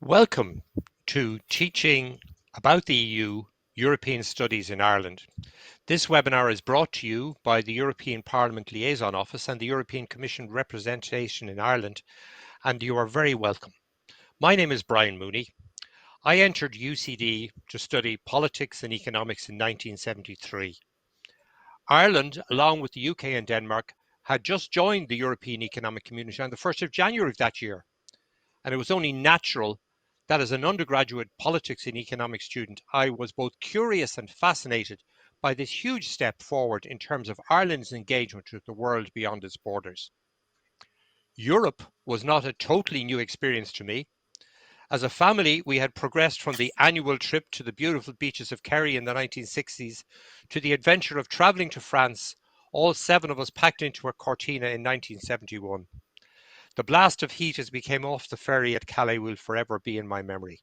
Welcome to Teaching about the EU, European Studies in Ireland. This webinar is brought to you by the European Parliament Liaison Office and the European Commission Representation in Ireland, and you are very welcome. My name is Brian Mooney. I entered UCD to study politics and economics in 1973. Ireland, along with the UK and Denmark, had just joined the European Economic Community on the 1st of January of that year, and it was only natural that as an undergraduate politics and economics student, I was both curious and fascinated by this huge step forward in terms of Ireland's engagement with the world beyond its borders. Europe was not a totally new experience to me. As a family, we had progressed from the annual trip to the beautiful beaches of Kerry in the 1960s to the adventure of travelling to France, all 7 of us packed into a Cortina in 1971. The blast of heat as we came off the ferry at Calais will forever be in my memory.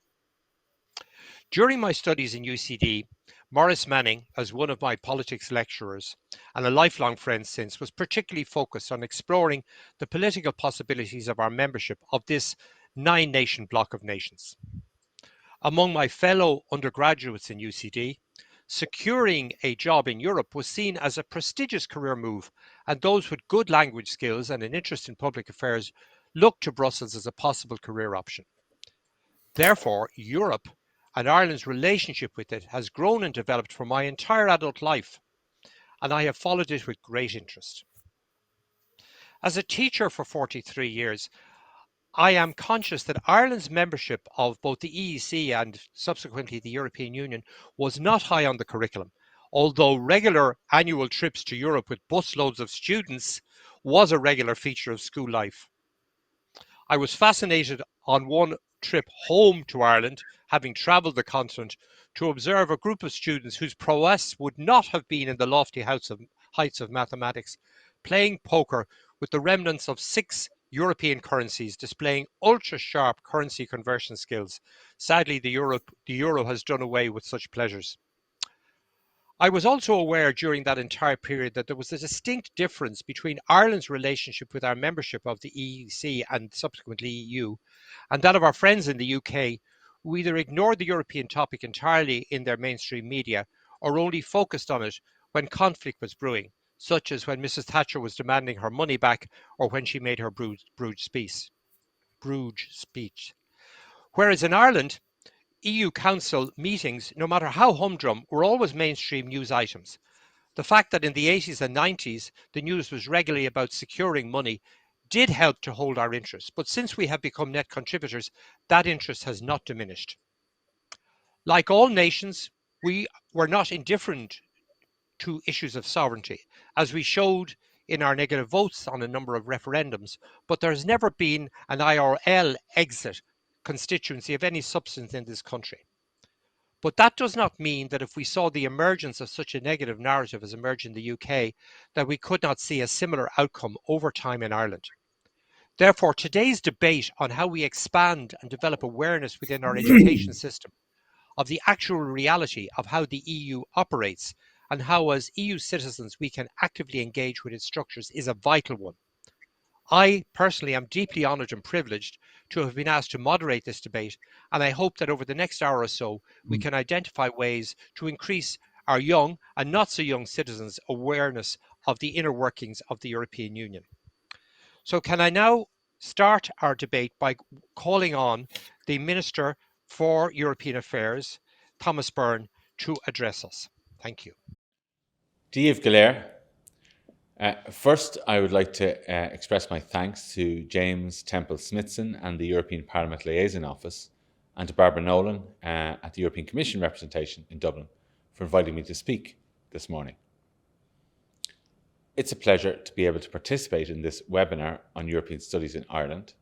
During my studies in UCD, Maurice Manning, as one of my politics lecturers and a lifelong friend since, was particularly focused on exploring the political possibilities of our membership of this 9-nation bloc of nations. Among my fellow undergraduates in UCD, securing a job in Europe was seen as a prestigious career move, and those with good language skills and an interest in public affairs looked to Brussels as a possible career option. Therefore, Europe and Ireland's relationship with it has grown and developed for my entire adult life, and I have followed it with great interest. As a teacher for 43 years, I am conscious that Ireland's membership of both the EEC and subsequently the European Union was not high on the curriculum, although regular annual trips to Europe with busloads of students was a regular feature of school life. I was fascinated on one trip home to Ireland, having travelled the continent, to observe a group of students whose prowess would not have been in the lofty heights of mathematics, playing poker with the remnants of 6 European currencies, displaying ultra-sharp currency conversion skills. Sadly, the euro has done away with such pleasures. I was also aware during that entire period that there was a distinct difference between Ireland's relationship with our membership of the EEC and subsequently EU, and that of our friends in the UK, who either ignored the European topic entirely in their mainstream media or only focused on it when conflict was brewing, such as when Mrs. Thatcher was demanding her money back or when she made her Bruges speech. Whereas in Ireland, EU Council meetings, no matter how humdrum, were always mainstream news items. The fact that in the 80s and 90s the news was regularly about securing money did help to hold our interest, but since we have become net contributors, that interest has not diminished. Like all nations, we were not indifferent to issues of sovereignty, as we showed in our negative votes on a number of referendums, but there has never been an IRL exit constituency of any substance in this country. But that does not mean that if we saw the emergence of such a negative narrative as emerged in the UK, that we could not see a similar outcome over time in Ireland. Therefore, today's debate on how we expand and develop awareness within our education system of the actual reality of how the EU operates and how as EU citizens we can actively engage with its structures is a vital one. I personally am deeply honoured and privileged to have been asked to moderate this debate, and I hope that over the next hour or so we can identify ways to increase our young and not so young citizens' awareness of the inner workings of the European Union. So can I now start our debate by calling on the Minister for European Affairs, Thomas Byrne, to address us. Thank you. Díobh go léir. First, I would like to express my thanks to James Temple-Smithson and the European Parliament Liaison Office, and to Barbara Nolan at the European Commission representation in Dublin for inviting me to speak this morning. It's a pleasure to be able to participate in this webinar on European Studies in Ireland,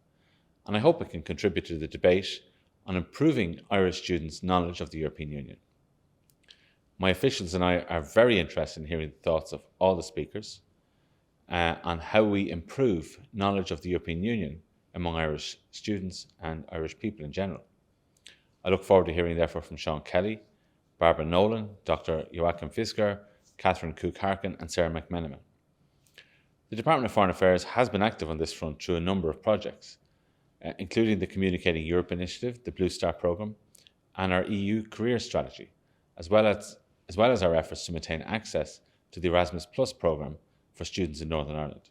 and I hope it can contribute to the debate on improving Irish students' knowledge of the European Union. My officials and I are very interested in hearing the thoughts of all the speakers on how we improve knowledge of the European Union among Irish students and Irish people in general. I look forward to hearing therefore from Sean Kelly, Barbara Nolan, Dr. Joachim Fischer, Catherine Cooke-Harkin and Sarah McMenamin. The Department of Foreign Affairs has been active on this front through a number of projects. including the Communicating Europe initiative, the Blue Star programme, and our EU career strategy, as well as our efforts to maintain access to the Erasmus Plus programme for students in Northern Ireland.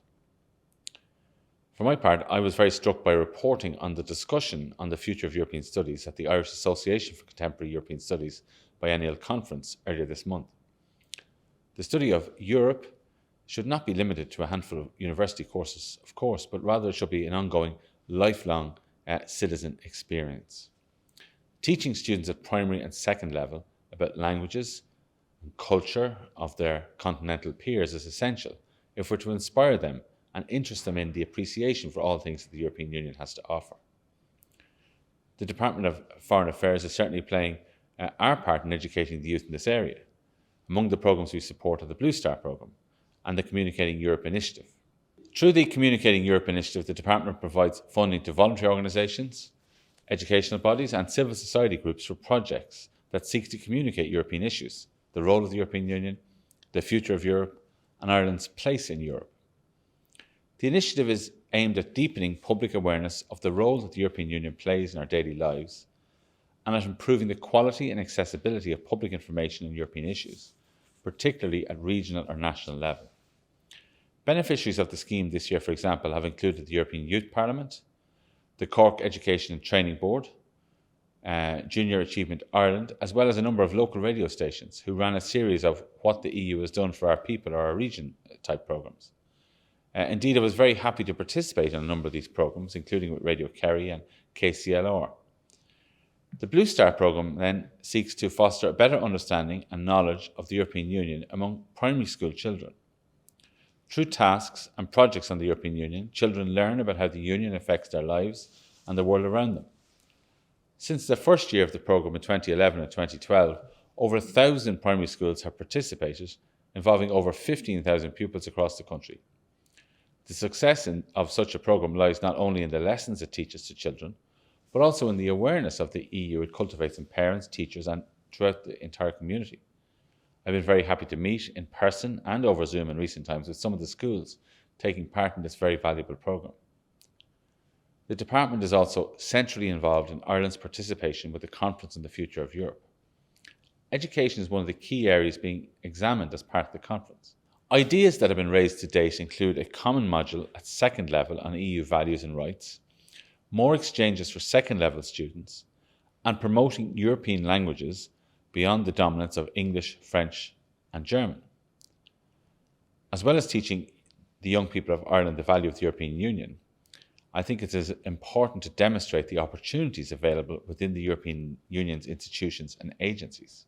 For my part, I was very struck by reporting on the discussion on the future of European studies at the Irish Association for Contemporary European Studies biennial conference earlier this month. The study of Europe should not be limited to a handful of university courses, of course, but rather it should be an ongoing, lifelong citizen experience. Teaching students at primary and second level about languages and culture of their continental peers is essential if we're to inspire them and interest them in the appreciation for all things that the European Union has to offer. The Department of Foreign Affairs is certainly playing our part in educating the youth in this area. Among the programmes we support are the Blue Star programme and the Communicating Europe initiative. Through the Communicating Europe initiative, the Department provides funding to voluntary organisations, educational bodies and civil society groups for projects that seek to communicate European issues, the role of the European Union, the future of Europe, and Ireland's place in Europe. The initiative is aimed at deepening public awareness of the role that the European Union plays in our daily lives and at improving the quality and accessibility of public information on European issues, particularly at regional or national level. Beneficiaries of the scheme this year, for example, have included the European Youth Parliament, the Cork Education and Training Board, Junior Achievement Ireland, as well as a number of local radio stations who ran a series of What the EU has Done for Our People or Our Region type programmes. Indeed, I was very happy to participate in a number of these programmes, including with Radio Kerry and KCLR. The Blue Star programme then seeks to foster a better understanding and knowledge of the European Union among primary school children. Through tasks and projects on the European Union, children learn about how the Union affects their lives and the world around them. Since the first year of the programme in 2011 and 2012, over 1,000 primary schools have participated, involving over 15,000 pupils across the country. The success of such a programme lies not only in the lessons it teaches to children, but also in the awareness of the EU it cultivates in parents, teachers and throughout the entire community. I've been very happy to meet in person and over Zoom in recent times with some of the schools taking part in this very valuable programme. The department is also centrally involved in Ireland's participation with the Conference on the Future of Europe. Education is one of the key areas being examined as part of the conference. Ideas that have been raised to date include a common module at second level on EU values and rights, more exchanges for second level students, and promoting European languages beyond the dominance of English, French and German. As well as teaching the young people of Ireland the value of the European Union, I think it is important to demonstrate the opportunities available within the European Union's institutions and agencies.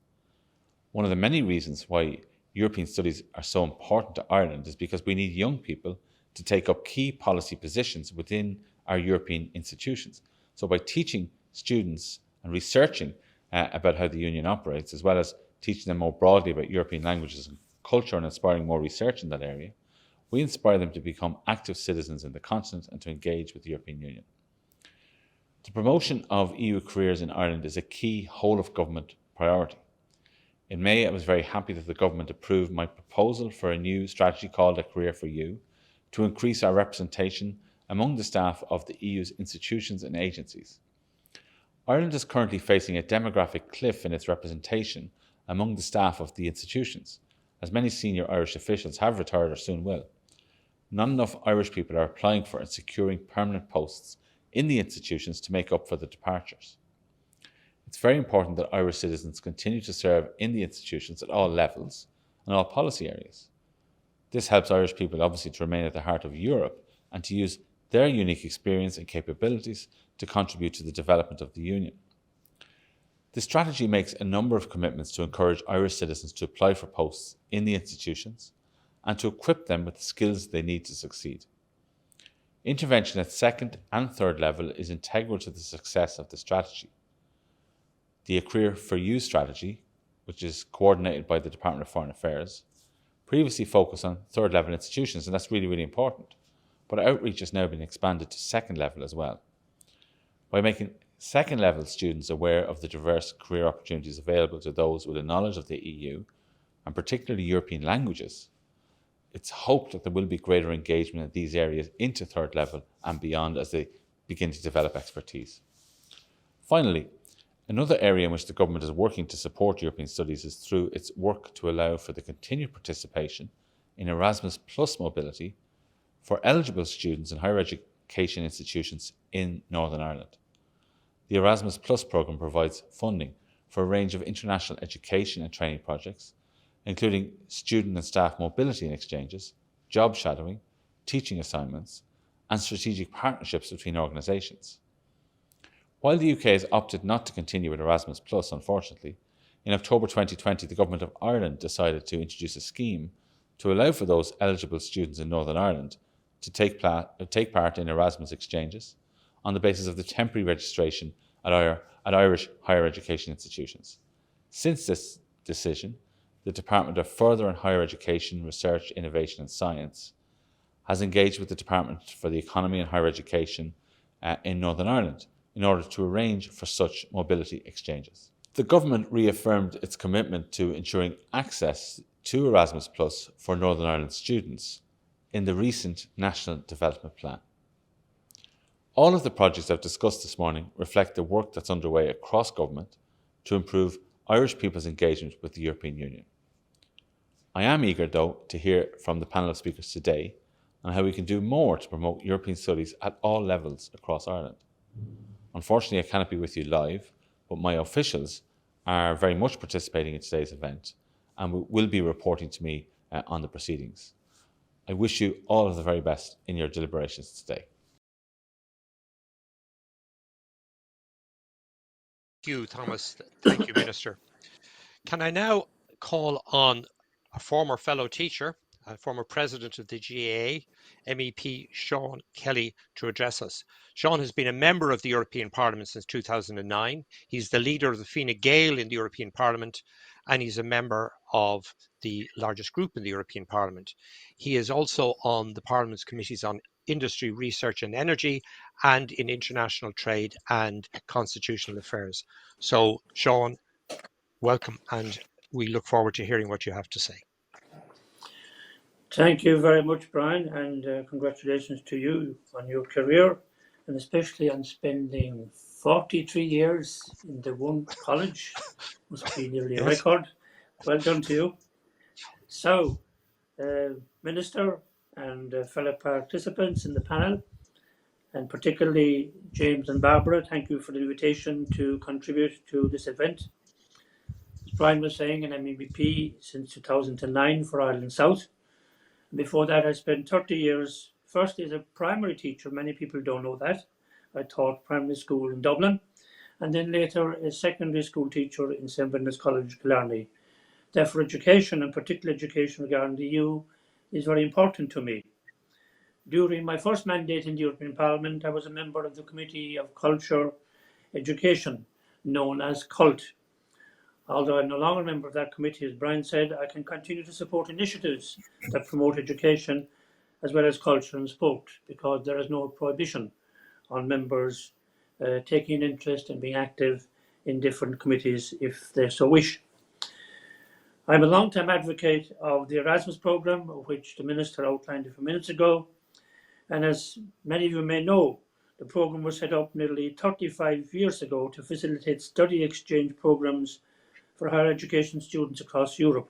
One of the many reasons why European studies are so important to Ireland is because we need young people to take up key policy positions within our European institutions. So by teaching students and researching about how the Union operates, as well as teaching them more broadly about European languages and culture and inspiring more research in that area, we inspire them to become active citizens in the continent and to engage with the European Union. The promotion of EU careers in Ireland is a key whole-of-government priority. In May, I was very happy that the government approved my proposal for a new strategy called A Career for You to increase our representation among the staff of the EU's institutions and agencies. Ireland is currently facing a demographic cliff in its representation among the staff of the institutions, as many senior Irish officials have retired or soon will. Not enough Irish people are applying for and securing permanent posts in the institutions to make up for the departures. It's very important that Irish citizens continue to serve in the institutions at all levels and all policy areas. This helps Irish people obviously to remain at the heart of Europe and to use their unique experience and capabilities to contribute to the development of the Union. The strategy makes a number of commitments to encourage Irish citizens to apply for posts in the institutions and to equip them with the skills they need to succeed. Intervention at second and third level is integral to the success of the strategy. The A Career for You strategy, which is coordinated by the Department of Foreign Affairs, previously focused on third level institutions, and that's really, really important. But outreach has now been expanded to second level as well. By making second level students aware of the diverse career opportunities available to those with a knowledge of the EU, and particularly European languages, it's hoped that there will be greater engagement in these areas into third level and beyond as they begin to develop expertise. Finally, another area in which the government is working to support European studies is through its work to allow for the continued participation in Erasmus Plus mobility for eligible students in higher education institutions in Northern Ireland. The Erasmus Plus programme provides funding for a range of international education and training projects, including student and staff mobility and exchanges, job shadowing, teaching assignments, and strategic partnerships between organisations. While the UK has opted not to continue with Erasmus Plus, unfortunately, in October 2020 the Government of Ireland decided to introduce a scheme to allow for those eligible students in Northern Ireland to take part in Erasmus exchanges on the basis of the temporary registration at Irish higher education institutions. Since this decision, the Department of Further and Higher Education, Research, Innovation and Science has engaged with the Department for the Economy and Higher Education in Northern Ireland in order to arrange for such mobility exchanges. The government reaffirmed its commitment to ensuring access to Erasmus Plus for Northern Ireland students in the recent National Development Plan. All of the projects I've discussed this morning reflect the work that's underway across government to improve Irish people's engagement with the European Union. I am eager, though, to hear from the panel of speakers today on how we can do more to promote European studies at all levels across Ireland. Unfortunately, I cannot be with you live, but my officials are very much participating in today's event and will be reporting to me on the proceedings. I wish you all of the very best in your deliberations today. Thank you, Thomas. Thank you, Minister. Can I now call on a former fellow teacher, a former president of the GAA, MEP Sean Kelly, to address us. Sean has been a member of the European Parliament since 2009. He's the leader of the Fine Gael in the European Parliament, and he's a member of the largest group in the European Parliament. He is also on the Parliament's committees on industry, research and energy, and in international trade and constitutional affairs. So, Sean, welcome, and we look forward to hearing what you have to say. Thank you very much, Brian, and congratulations to you on your career, and especially on spending 43 years in the one college. Must be nearly a record. Well done to you. So, Minister and fellow participants in the panel, and particularly James and Barbara, thank you for the invitation to contribute to this event. As Brian was saying, an MEP since 2009 for Ireland South. Before that, I spent 30 years, first as a primary teacher. Many people don't know that. I taught primary school in Dublin, and then later a secondary school teacher in St. Brendan's College, Killarney. Therefore, education, and particular education regarding the EU, is very important to me. During my first mandate in the European Parliament, I was a member of the Committee of Culture Education, known as CULT. Although I'm no longer a member of that committee, as Brian said, I can continue to support initiatives that promote education as well as culture and sport, because there is no prohibition on members taking an interest and being active in different committees if they so wish. I'm a long-time advocate of the Erasmus programme, which the Minister outlined a few minutes ago. And as many of you may know, the programme was set up nearly 35 years ago to facilitate study exchange programmes for higher education students across Europe.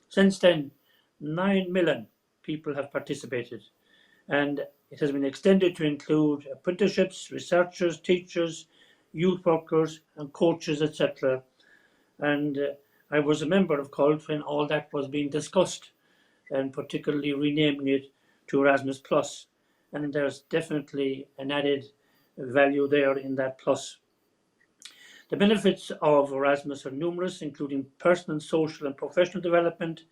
Since then, 9 million people have participated, and it has been extended to include apprenticeships, researchers, teachers, youth workers and coaches, etc. And I was a member of CULT when all that was being discussed, and particularly renaming it to Erasmus Plus. And there's definitely an added value there in that plus. The benefits of Erasmus are numerous, including personal, social and professional development,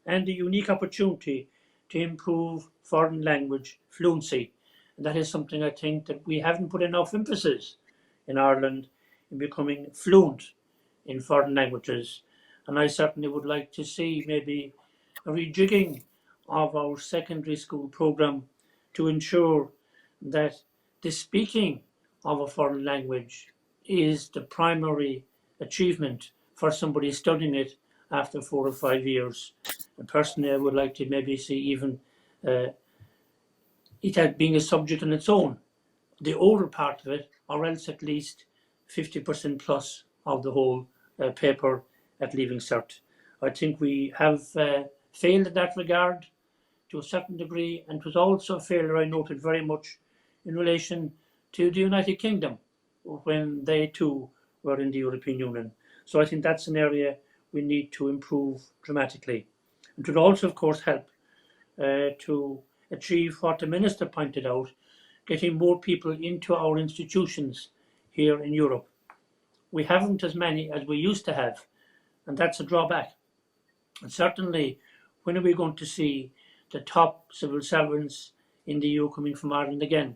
and a unique opportunity to improve foreign language fluency. And that is something I think that we haven't put enough emphasis in Ireland in becoming fluent in foreign languages. And I certainly would like to see maybe a rejigging of our secondary school programme to ensure that the speaking of a foreign language is the primary achievement for somebody studying it after 4 or 5 years. And personally, I would like to maybe see even it being a subject on its own the older part of it, or else at least 50% plus of the whole paper at Leaving Cert. I think we have failed in that regard to a certain degree, and it was also a failure I noted very much in relation to the United Kingdom when they too were in the European Union. So I think that's an area we need to improve dramatically. It would also, of course, help to achieve what the Minister pointed out, getting more people into our institutions here in Europe. We haven't as many as we used to have, and that's a drawback. And certainly, when are we going to see the top civil servants in the EU coming from Ireland again?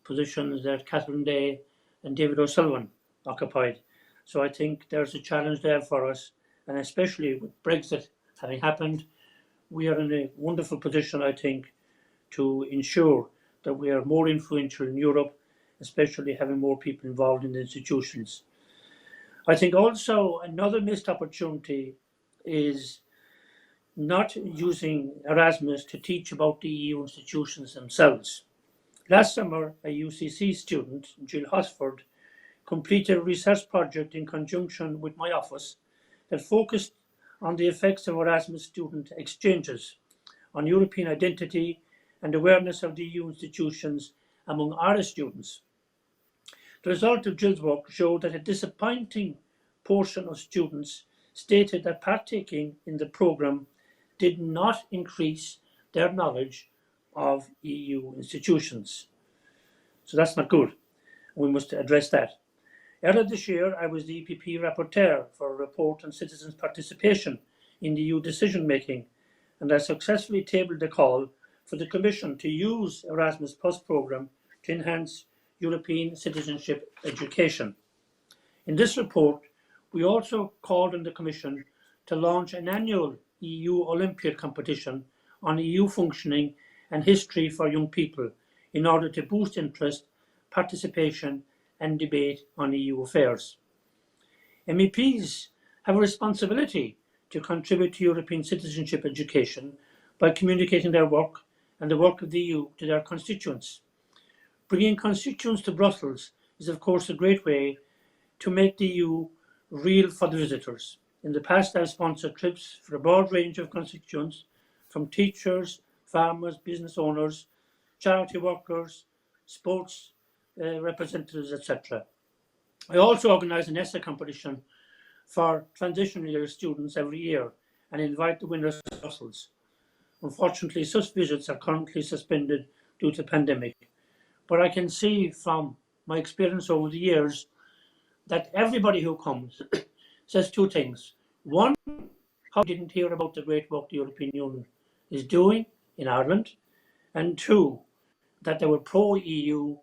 Positions that Catherine Day and David O'Sullivan occupied. So I think there's a challenge there for us, and especially with Brexit having happened, we are in a wonderful position, I think, to ensure that we are more influential in Europe, especially having more people involved in the institutions. I think also another missed opportunity is not using Erasmus to teach about the EU institutions themselves. Last summer, a UCC student, Jill Hosford, completed a research project in conjunction with my office that focused on the effects of Erasmus student exchanges on European identity and awareness of the EU institutions among Irish students. The result of Jill's work showed that a disappointing portion of students stated that partaking in the programme did not increase their knowledge of EU institutions. So that's not good. We must address that. Earlier this year, I was the EPP rapporteur for a report on citizens' participation in the EU decision-making, and I successfully tabled a call for the Commission to use Erasmus Plus programme to enhance European citizenship education. In this report, we also called on the Commission to launch an annual EU Olympiad competition on EU functioning and history for young people in order to boost interest, participation and debate on EU affairs. MEPs have a responsibility to contribute to European citizenship education by communicating their work and the work of the EU to their constituents. Bringing constituents to Brussels is of course a great way to make the EU real for the visitors. In the past, I've sponsored trips for a broad range of constituents, from teachers, farmers, business owners, charity workers, sports representatives, etc. I also organise an essay competition for transitional year students every year and invite the winners to Brussels. Unfortunately, such visits are currently suspended due to the pandemic, but I can see from my experience over the years that everybody who comes says two things. One, how they didn't hear about the great work the European Union is doing in Ireland, and two, that they were pro-EU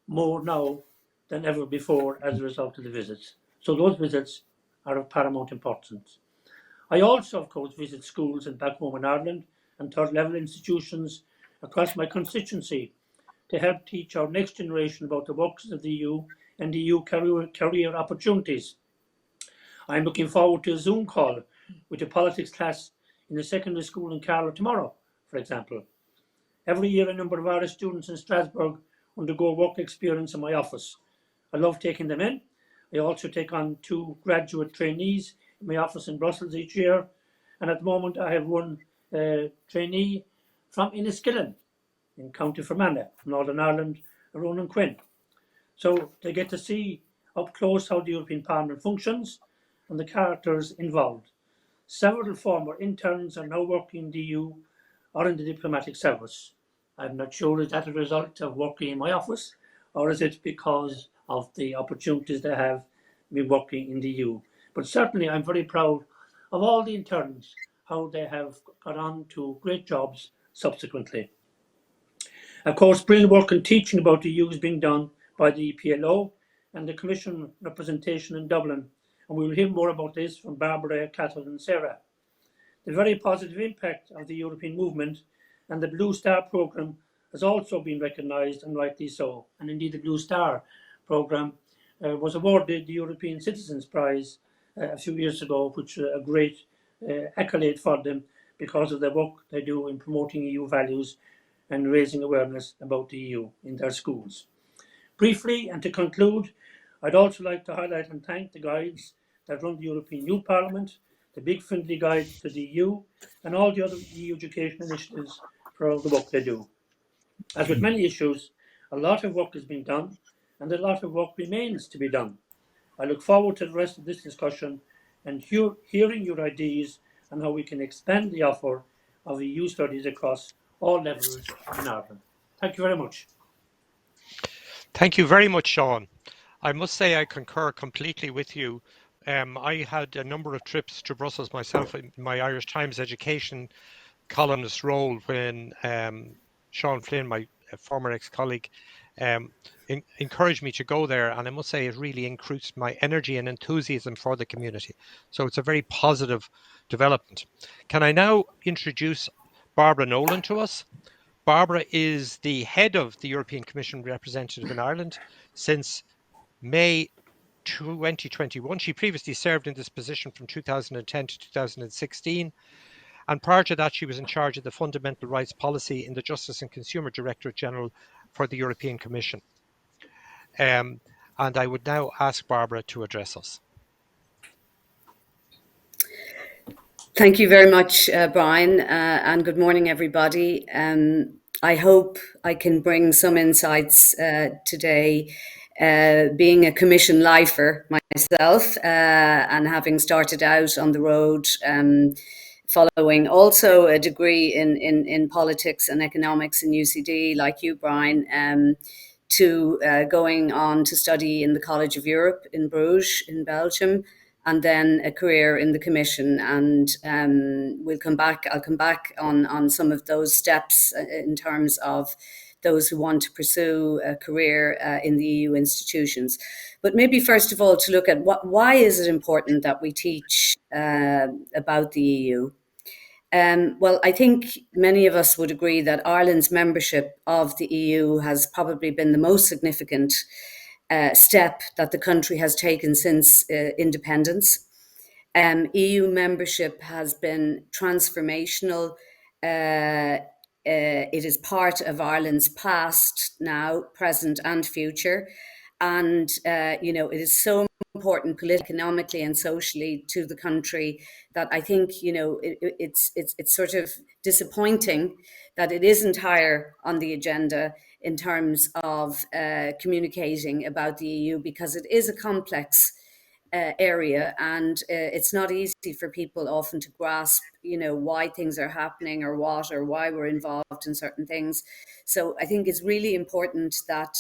more now than ever before as a result of the visits. So those visits are of paramount importance. I also, of course, visit schools and back home in Ireland and third-level institutions across my constituency to help teach our next generation about the works of the EU and the EU career opportunities. I'm looking forward to a Zoom call with a politics class in the secondary school in Carlow tomorrow, for example. Every year, a number of Irish students in Strasbourg undergo work experience in my office. I love taking them in. I also take on 2 graduate trainees in my office in Brussels each year, and at the moment I have one trainee from Enniskillen in County Fermanagh, Northern Ireland, Ronan Quinn. So they get to see up close how the European Parliament functions and the characters involved. Several former interns are now working in the EU or in the diplomatic service. I'm not sure is that a result of working in my office, or is it because of the opportunities they have been working in the EU. But certainly I'm very proud of all the interns, how they have got on to great jobs subsequently. Of course, brilliant work and teaching about the EU is being done by the EPLO and the Commission representation in Dublin, and we will hear more about this from Barbara, Catherine and Sarah. The very positive impact of the European movement and the Blue Star programme has also been recognised, and rightly so. And indeed the Blue Star programme was awarded the European Citizens Prize a few years ago, which is a great accolade for them because of the work they do in promoting EU values and raising awareness about the EU in their schools. Briefly, and to conclude, I'd also like to highlight and thank the guides that run the European Youth Parliament, the Big Friendly Guide to the EU, and all the other EU education initiatives for all the work they do. As with many issues, a lot of work has been done, and a lot of work remains to be done. I look forward to the rest of this discussion and hearing your ideas on how we can expand the offer of EU studies across all levels in Ireland. Thank you very much. Thank you very much, Sean. I must say I concur completely with you. I had a number of trips to Brussels myself in my Irish Times education columnist role when Sean Flynn, my former ex-colleague, encouraged me to go there, and I must say it really increased my energy and enthusiasm for the community. So it's a very positive development. Can I now introduce Barbara Nolan to us? Barbara is the head of the European Commission representative in Ireland since May 2021. She previously served in this position from 2010 to 2016. And prior to that, she was in charge of the fundamental rights policy in the Justice and Consumer Directorate General for the European Commission. And I would now ask Barbara to address us. Thank you very much, Brian, and good morning, everybody. I hope I can bring some insights today, being a commission lifer myself, and having started out on the road, following also a degree in politics and economics in UCD, like you, Brian, to going on to study in the College of Europe in Bruges in Belgium, and then a career in the Commission. And I'll come back on some of those steps in terms of those who want to pursue a career in the EU institutions. But maybe first of all to look at why is it important that we teach about the EU? Well, I think many of us would agree that Ireland's membership of the EU has probably been the most significant step that the country has taken since independence. EU membership has been transformational. It is part of Ireland's past, now, present, and future. And, it is so important politically, economically, and socially to the country that I think, it's sort of disappointing that it isn't higher on the agenda in terms of communicating about the EU, because it is a complex area, and it's not easy for people often to grasp, why things are happening or why we're involved in certain things. So I think it's really important that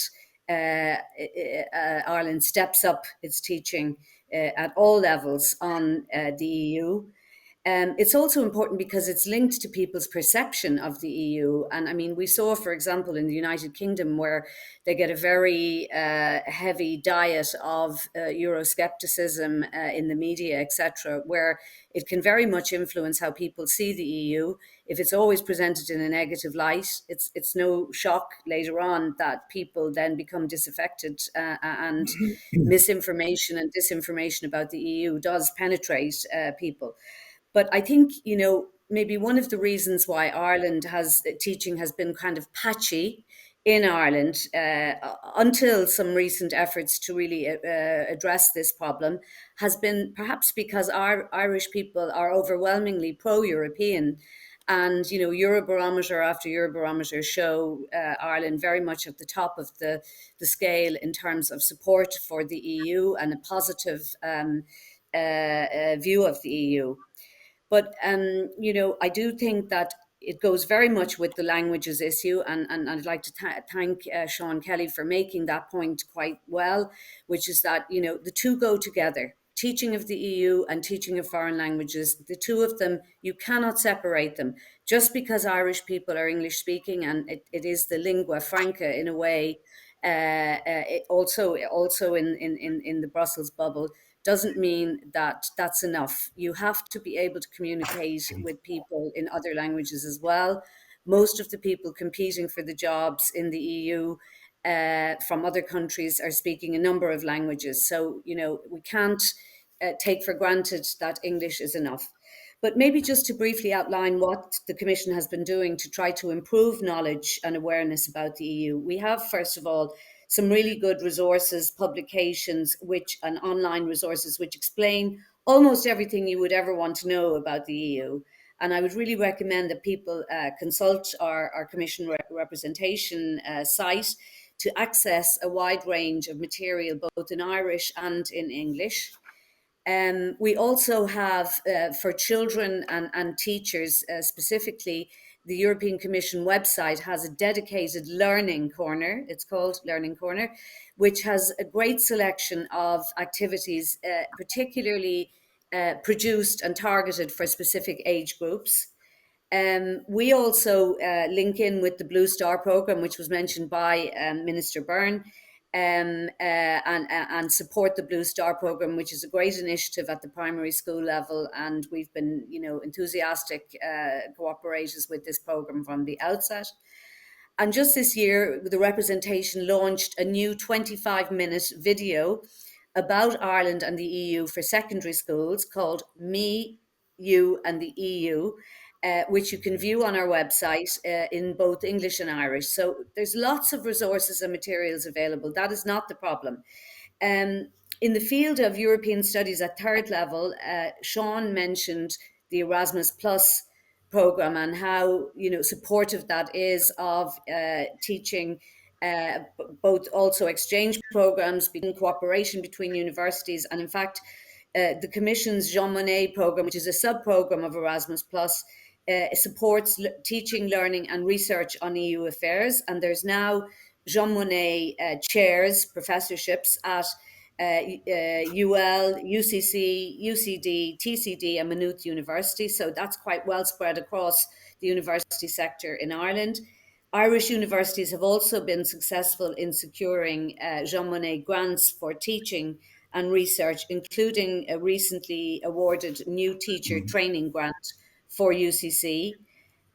Ireland steps up its teaching at all levels on the EU. It's also important because it's linked to people's perception of the EU. And I mean, we saw, for example, in the United Kingdom, where they get a very heavy diet of Euroscepticism in the media, etc., where it can very much influence how people see the EU. If it's always presented in a negative light, it's no shock later on that people then become disaffected, and misinformation and disinformation about the EU does penetrate people. But I think, maybe one of the reasons why Ireland teaching has been kind of patchy in Ireland until some recent efforts to really address this problem has been perhaps because our Irish people are overwhelmingly pro-European. And, Eurobarometer after Eurobarometer show Ireland very much at the top of the scale in terms of support for the EU and a positive view of the EU. But, I do think that it goes very much with the languages issue. And I'd like to thank Sean Kelly for making that point quite well, which is that, the two go together. Teaching of the EU and teaching of foreign languages, the two of them, you cannot separate them. Just because Irish people are English speaking, and it is the lingua franca in a way, also in the Brussels bubble, doesn't mean that that's enough. You have to be able to communicate with people in other languages as well. Most of the people competing for the jobs in the EU from other countries are speaking a number of languages. So, we can't take for granted that English is enough. But maybe just to briefly outline what the Commission has been doing to try to improve knowledge and awareness about the EU. We have, first of all, some really good resources, publications, and online resources which explain almost everything you would ever want to know about the EU. And I would really recommend that people consult our Commission representation site to access a wide range of material, both in Irish and in English. We also have, for children and teachers specifically, the European Commission website has a dedicated learning corner. It's called Learning Corner, which has a great selection of activities, particularly produced and targeted for specific age groups. We also link in with the Blue Star programme, which was mentioned by Minister Byrne, and support the Blue Star programme, which is a great initiative at the primary school level. And we've been, enthusiastic cooperators with this programme from the outset. And just this year, the representation launched a new 25-minute video about Ireland and the EU for secondary schools called Me, You and the EU, which you can view on our website in both English and Irish. So there's lots of resources and materials available. That is not the problem. In the field of European studies at third level, Sean mentioned the Erasmus Plus program and how supportive that is of teaching, both also exchange programs, cooperation between universities, and in fact the Commission's Jean Monnet program, which is a sub-program of Erasmus Plus, supports teaching, learning and research on EU affairs. And there's now Jean Monnet chairs, professorships at UL, UCC, UCD, TCD and Maynooth University. So that's quite well spread across the university sector in Ireland. Irish universities have also been successful in securing Jean Monnet grants for teaching and research, including a recently awarded new teacher training grant for UCC.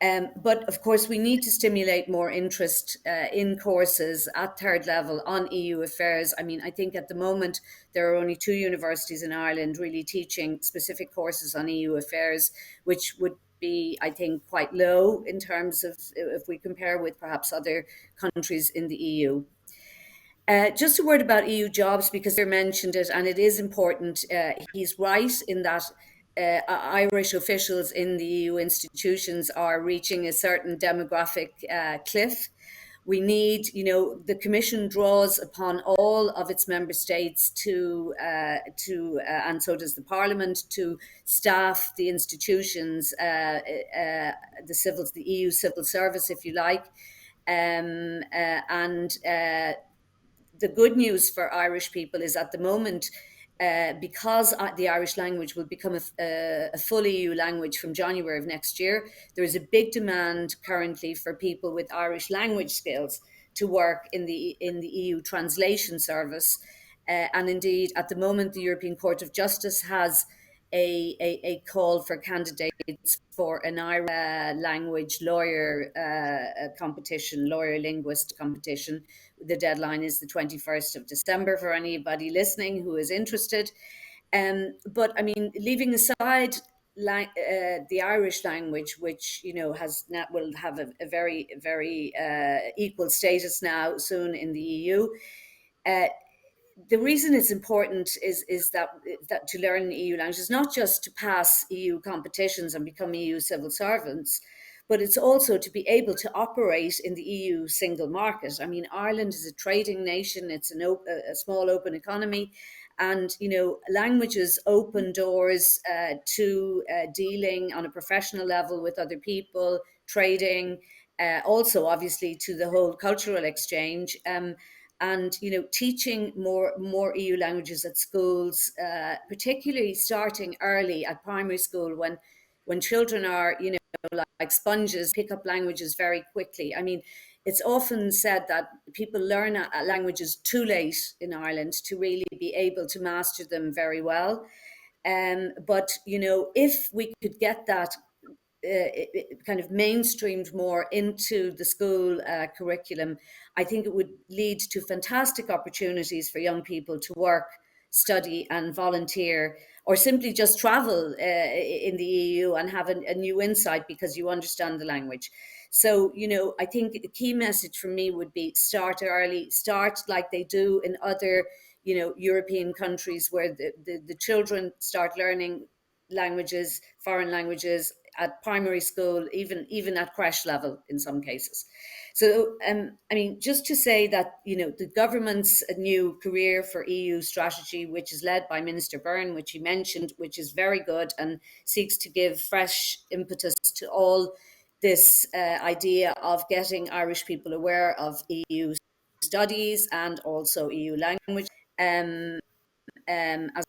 But of course, we need to stimulate more interest in courses at third level on EU affairs. I mean, I think at the moment there are only 2 universities in Ireland really teaching specific courses on EU affairs, which would be, I think, quite low in terms of if we compare with perhaps other countries in the EU. Just a word about EU jobs, because they mentioned it, and it is important. He's right in that Irish officials in the EU institutions are reaching a certain demographic cliff. We need, the Commission draws upon all of its member states and so does the Parliament, to staff the institutions, the EU civil service, if you like, the good news for Irish people is at the moment, because the Irish language will become a full EU language from January of next year, there is a big demand currently for people with Irish language skills to work in the EU translation service. And indeed, at the moment, the European Court of Justice has a call for candidates for an Irish language lawyer competition, lawyer linguist competition. The deadline is the 21st of December for anybody listening who is interested. But I mean, leaving aside the Irish language, which will have a very, very equal status now soon in the EU. The reason it's important is that to learn EU language is not just to pass EU competitions and become EU civil servants, but it's also to be able to operate in the EU single market. I mean, Ireland is a trading nation. It's a small open economy. And, languages open doors to dealing on a professional level with other people, trading, also obviously to the whole cultural exchange. And teaching more EU languages at schools, particularly starting early at primary school, when children are like sponges, pick up languages very quickly. I mean, it's often said that people learn languages too late in Ireland to really be able to master them very well. But if we could get that kind of mainstreamed more into the school curriculum, I think it would lead to fantastic opportunities for young people to work, study and volunteer or simply just travel in the EU and have a new insight because you understand the language. So, I think the key message for me would be start early, start like they do in other, European countries where the children start learning languages, foreign languages at primary school, even at creche level in some cases. So, just to say that, the government's new career for EU strategy, which is led by Minister Byrne, which he mentioned, which is very good and seeks to give fresh impetus to all this idea of getting Irish people aware of EU studies and also EU language. As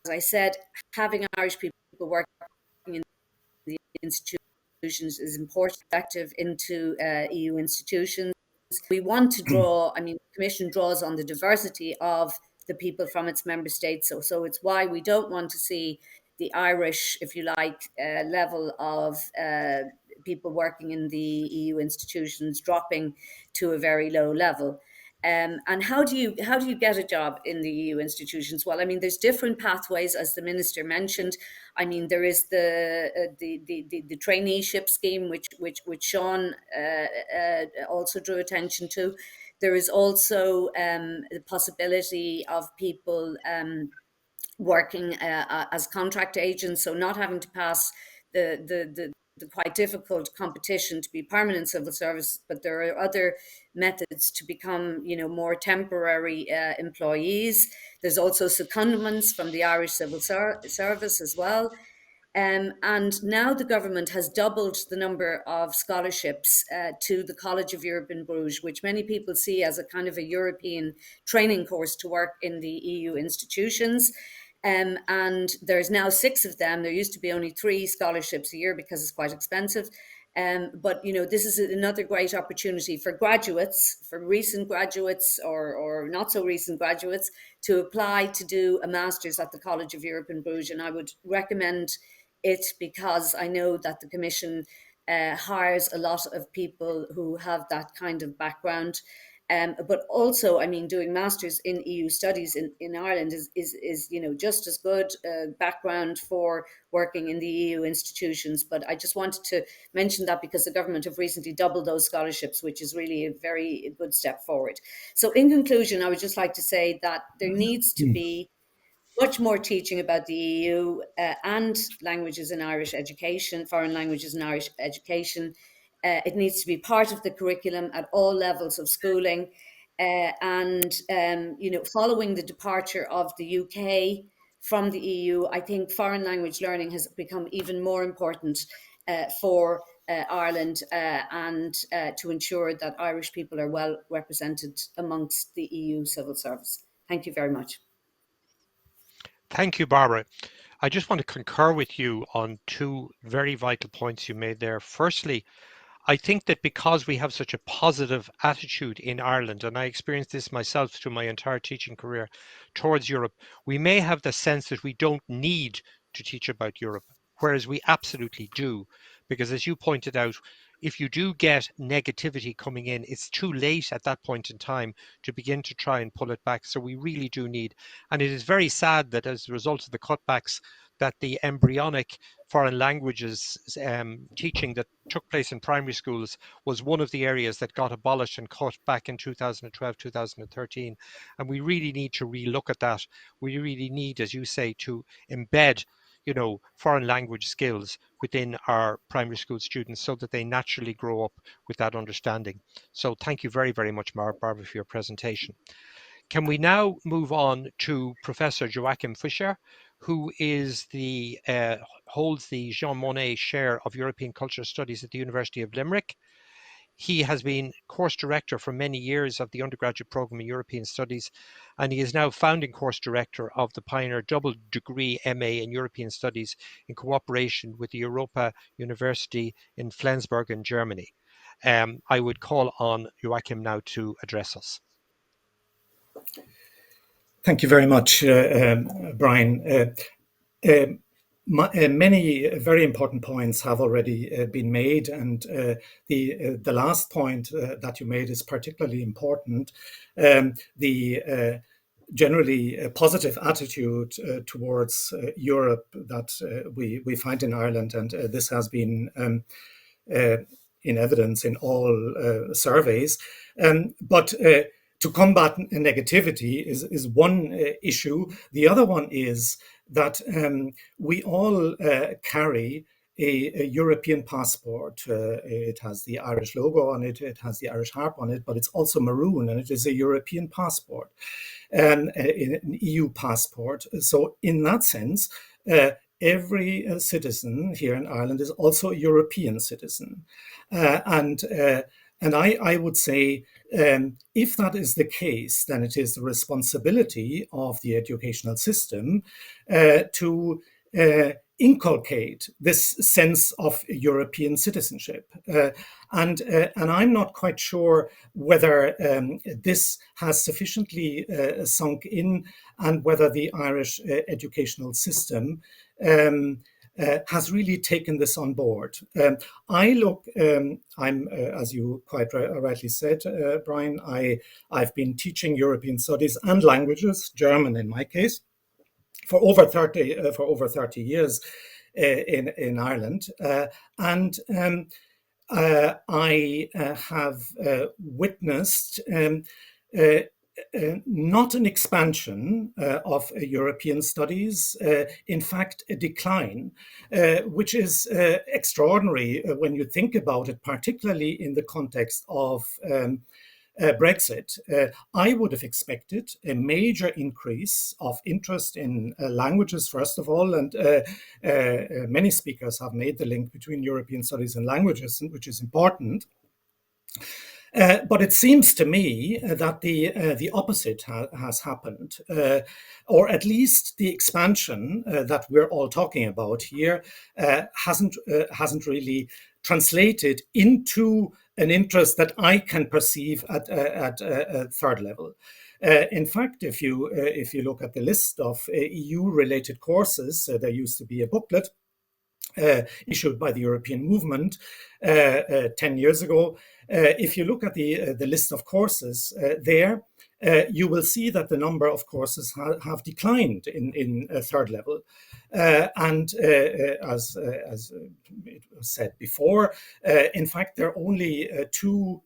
I said, having Irish people working in the institutions is important, effective into EU institutions. We want to draw, the Commission draws on the diversity of the people from its member states. So it's why we don't want to see the Irish, if you like, level of people working in the EU institutions dropping to a very low level. And how do you get a job in the EU institutions? Well, there's different pathways, as the minister mentioned. There is the traineeship scheme, which Sean also drew attention to. There is also the possibility of people working as contract agents, so not having to pass the quite difficult competition to be permanent civil service, but there are other methods to become, more temporary employees. There's also secondments from the Irish Civil Service as well. And now the government has doubled the number of scholarships to the College of Europe in Bruges, which many people see as a kind of a European training course to work in the EU institutions. And there's now 6 of them. There used to be only 3 scholarships a year because it's quite expensive. But this is another great opportunity for graduates, for recent graduates or not so recent graduates, to apply to do a master's at the College of Europe in Bruges. And I would recommend it because I know that the Commission hires a lot of people who have that kind of background. But also, doing masters in EU studies in Ireland is just as good background for working in the EU institutions. But I just wanted to mention that because the government have recently doubled those scholarships, which is really a very good step forward. So in conclusion, I would just like to say that there needs to be much more teaching about the EU and languages in Irish education, foreign languages in Irish education. It needs to be part of the curriculum at all levels of schooling. And following the departure of the UK from the EU, I think foreign language learning has become even more important for Ireland and to ensure that Irish people are well represented amongst the EU civil service. Thank you very much. Thank you, Barbara. I just want to concur with you on 2 very vital points you made there. Firstly, I think that because we have such a positive attitude in Ireland, and I experienced this myself through my entire teaching career towards Europe, we may have the sense that we don't need to teach about Europe, whereas we absolutely do. Because as you pointed out, if you do get negativity coming in, it's too late at that point in time to begin to try and pull it back. So we really do need, and it is very sad that as a result of the cutbacks, that the embryonic foreign languages teaching that took place in primary schools was one of the areas that got abolished and cut back in 2012, 2013. And we really need to relook at that. We really need, as you say, to embed foreign language skills within our primary school students so that they naturally grow up with that understanding. So thank you very, very much, Barbara, for your presentation. Can we now move on to Professor Joachim Fischer, who is holds the Jean Monnet Chair of European Cultural Studies at the University of Limerick. He has been course director for many years of the undergraduate program in European Studies, and he is now founding course director of the Pioneer Double Degree MA in European Studies in cooperation with the Europa University in Flensburg in Germany. I would call on Joachim now to address us. Thank you very much, Brian. Many very important points have already been made, and the last point that you made is particularly important. The generally a positive attitude towards Europe that we find in Ireland, and this has been in evidence in all surveys. But to combat negativity is one issue. The other one is that we all carry a European passport. It has the Irish logo on it, it has the Irish harp on it, but it's also maroon, and it is a European passport, an EU passport. So in that sense, every citizen here in Ireland is also a European citizen. And I would say, if that is the case, then it is the responsibility of the educational system to inculcate this sense of European citizenship. And I'm not quite sure whether this has sufficiently sunk in, and whether the Irish educational system has really taken this on board. I'm, as you quite rightly said, Brian, I've been teaching European studies and languages, German in my case, for over 30 years in Ireland, and I have witnessed not an expansion of European studies, in fact, a decline, which is extraordinary when you think about it, particularly in the context of Brexit. I would have expected a major increase of interest in languages, first of all, and many speakers have made the link between European studies and languages, which is important. But it seems to me that the opposite has happened, or at least the expansion that we're all talking about here hasn't really translated into an interest that I can perceive at a third level. In fact, if you look at the list of EU-related courses, there used to be a booklet issued by the European Movement 10 years ago. If you look at the list of courses there, you will see that the number of courses have declined in third level. And as it was said before, in fact, there are only two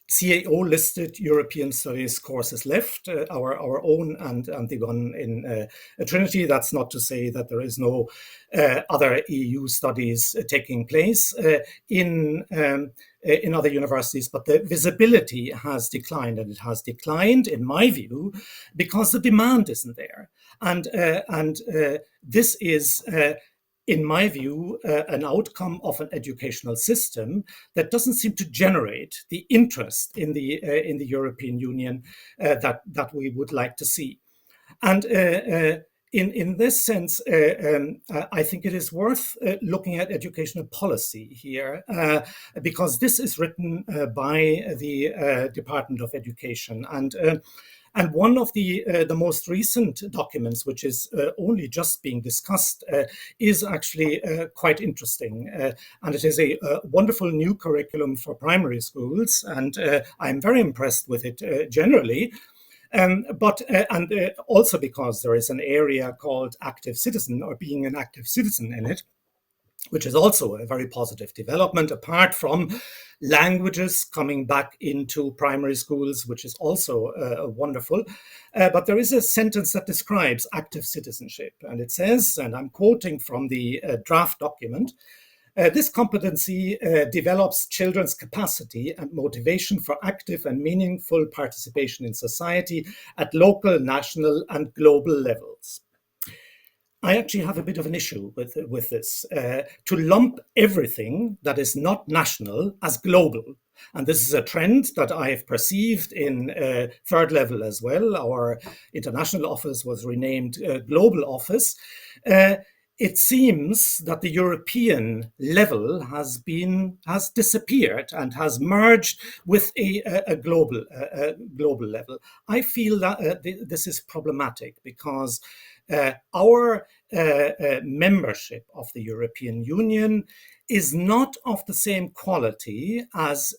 CAO-listed European studies courses left, our own and the one in Trinity. That's not to say that there is no other EU studies taking place in other universities, but the visibility has declined, and it has declined, in my view, because the demand isn't there. And this is in my view, an outcome of an educational system that doesn't seem to generate the interest in the European Union that we would like to see. And in this sense, I think it is worth looking at educational policy here, because this is written by the Department of Education. And one of the most recent documents, which is only just being discussed, is actually quite interesting. And it is a wonderful new curriculum for primary schools. And I'm very impressed with it generally. But also because there is an area called active citizen, or being an active citizen in it, which is also a very positive development, apart from languages coming back into primary schools, which is also wonderful. But there is a sentence that describes active citizenship, and it says, and I'm quoting from the draft document, this competency develops children's capacity and motivation for active and meaningful participation in society at local, national, and global levels. I actually have a bit of an issue with this, to lump everything that is not national as global. And this is a trend that I have perceived in third level as well. Our international office was renamed Global Office. It seems that the European level has disappeared and has merged with a global level. I feel that this is problematic, because our membership of the European Union is not of the same quality as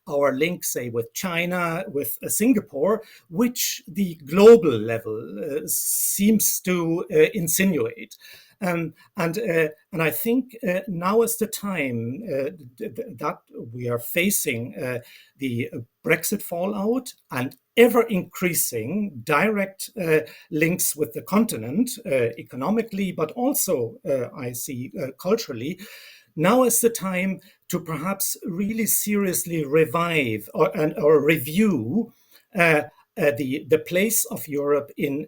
our link, say, with China, with Singapore, which the global level seems to insinuate. And I think now is the time that we are facing the Brexit fallout and ever increasing direct links with the continent economically, but also I see culturally. Now is the time to perhaps really seriously revive or review the place of Europe in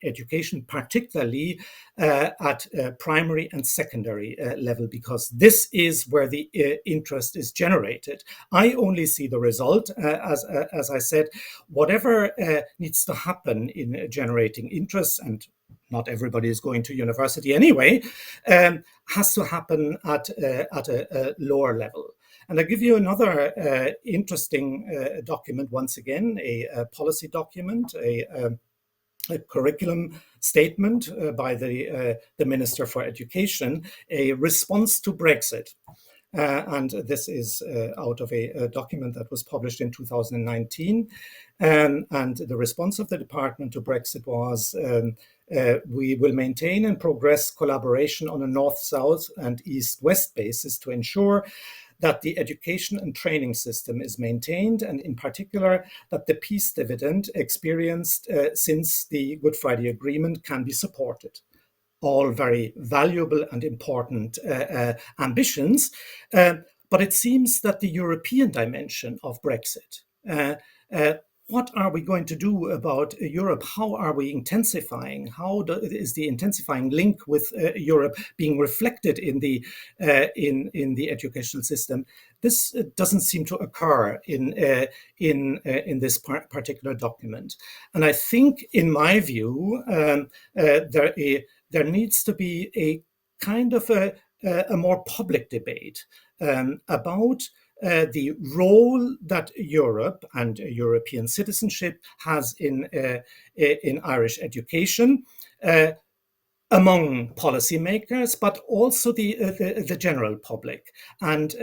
education, particularly at primary and secondary level, because this is where the interest is generated. I only see the result, as I said, whatever needs to happen in generating interest, and not everybody is going to university anyway, has to happen at a lower level. And I'll give you another interesting document, once again, a policy document, a curriculum statement by the Minister for Education, a response to Brexit. And this is out of a document that was published in 2019. And the response of the department to Brexit was, we will maintain and progress collaboration on a north-south and east-west basis to ensure that the education and training system is maintained, and in particular, that the peace dividend experienced since the Good Friday Agreement can be supported. All very valuable and important ambitions, but it seems that the European dimension of Brexit, what are we going to do about Europe? How are we intensifying? How is the intensifying link with Europe being reflected in the educational system? This doesn't seem to occur in this particular document, and I think, in my view, there needs to be a kind of a more public debate about the role that Europe and European citizenship has in Irish education among policymakers, but also the general public. And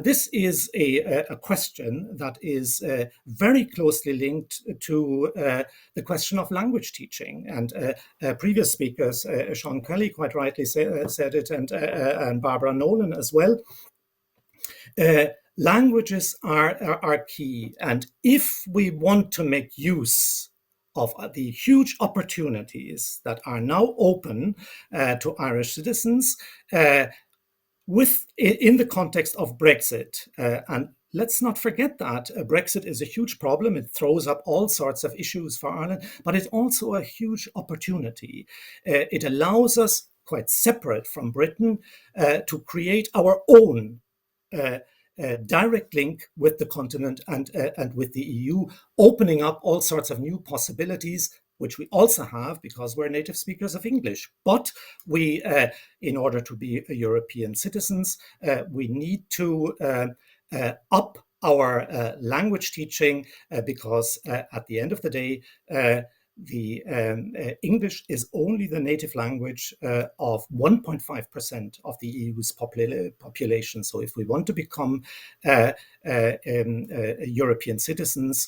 this is a question that is very closely linked to the question of language teaching. And previous speakers, Sean Kelly quite rightly said it, and Barbara Nolan as well. Languages are key, and if we want to make use of the huge opportunities that are now open to Irish citizens in the context of Brexit, and let's not forget that Brexit is a huge problem. It throws up all sorts of issues for Ireland, but it's also a huge opportunity. It allows us, quite separate from Britain, to create our own direct link with the continent and with the EU, opening up all sorts of new possibilities, which we also have because we're native speakers of English. But we, in order to be European citizens, we need to up our language teaching because at the end of the day, the English is only the native language of 1.5% of the EU's population. So if we want to become European citizens,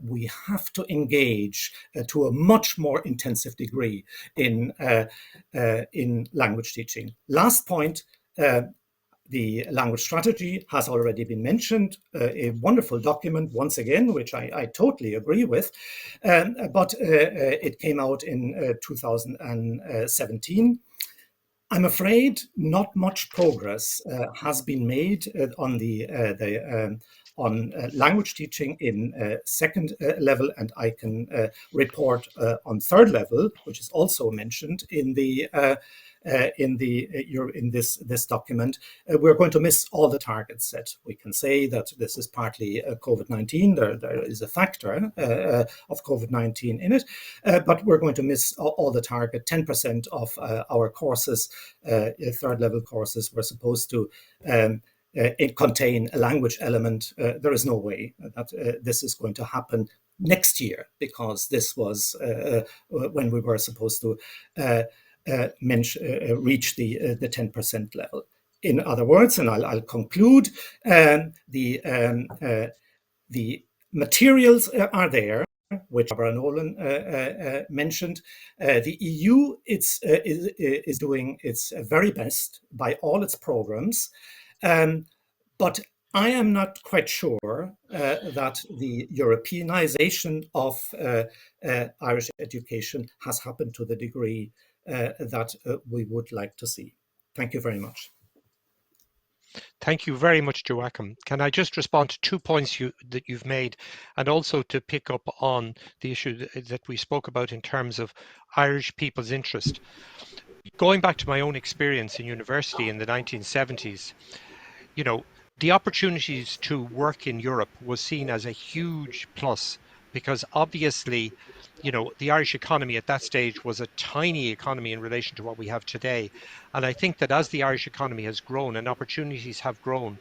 we have to engage to a much more intensive degree in language teaching. Last point, the language strategy has already been mentioned, a wonderful document, once again, which I totally agree with, but it came out in 2017. I'm afraid not much progress has been made on on language teaching in second level, and I can report on third level, which is also mentioned in this document. We're going to miss all the targets set. We can say that this is partly COVID-19. There is a factor of COVID-19 in it, but we're going to miss all the target. 10% of our courses, third level courses, were supposed to contain a language element. There is no way that this is going to happen next year, because this was when we were supposed to reach the 10% level. In other words, and I'll conclude, the materials are there, which Barbara Nolan mentioned. The EU is doing its very best by all its programs, but I am not quite sure that the Europeanization of Irish education has happened to the degree that we would like to see. Thank you very much. Thank you very much, Joachim. Can I just respond to 2 points that you've made, and also to pick up on the issue that we spoke about in terms of Irish people's interest. Going back to my own experience in university in the 1970s, you know, the opportunities to work in Europe was seen as a huge plus, because obviously, you know, the Irish economy at that stage was a tiny economy in relation to what we have today. And I think that as the Irish economy has grown and opportunities have grown,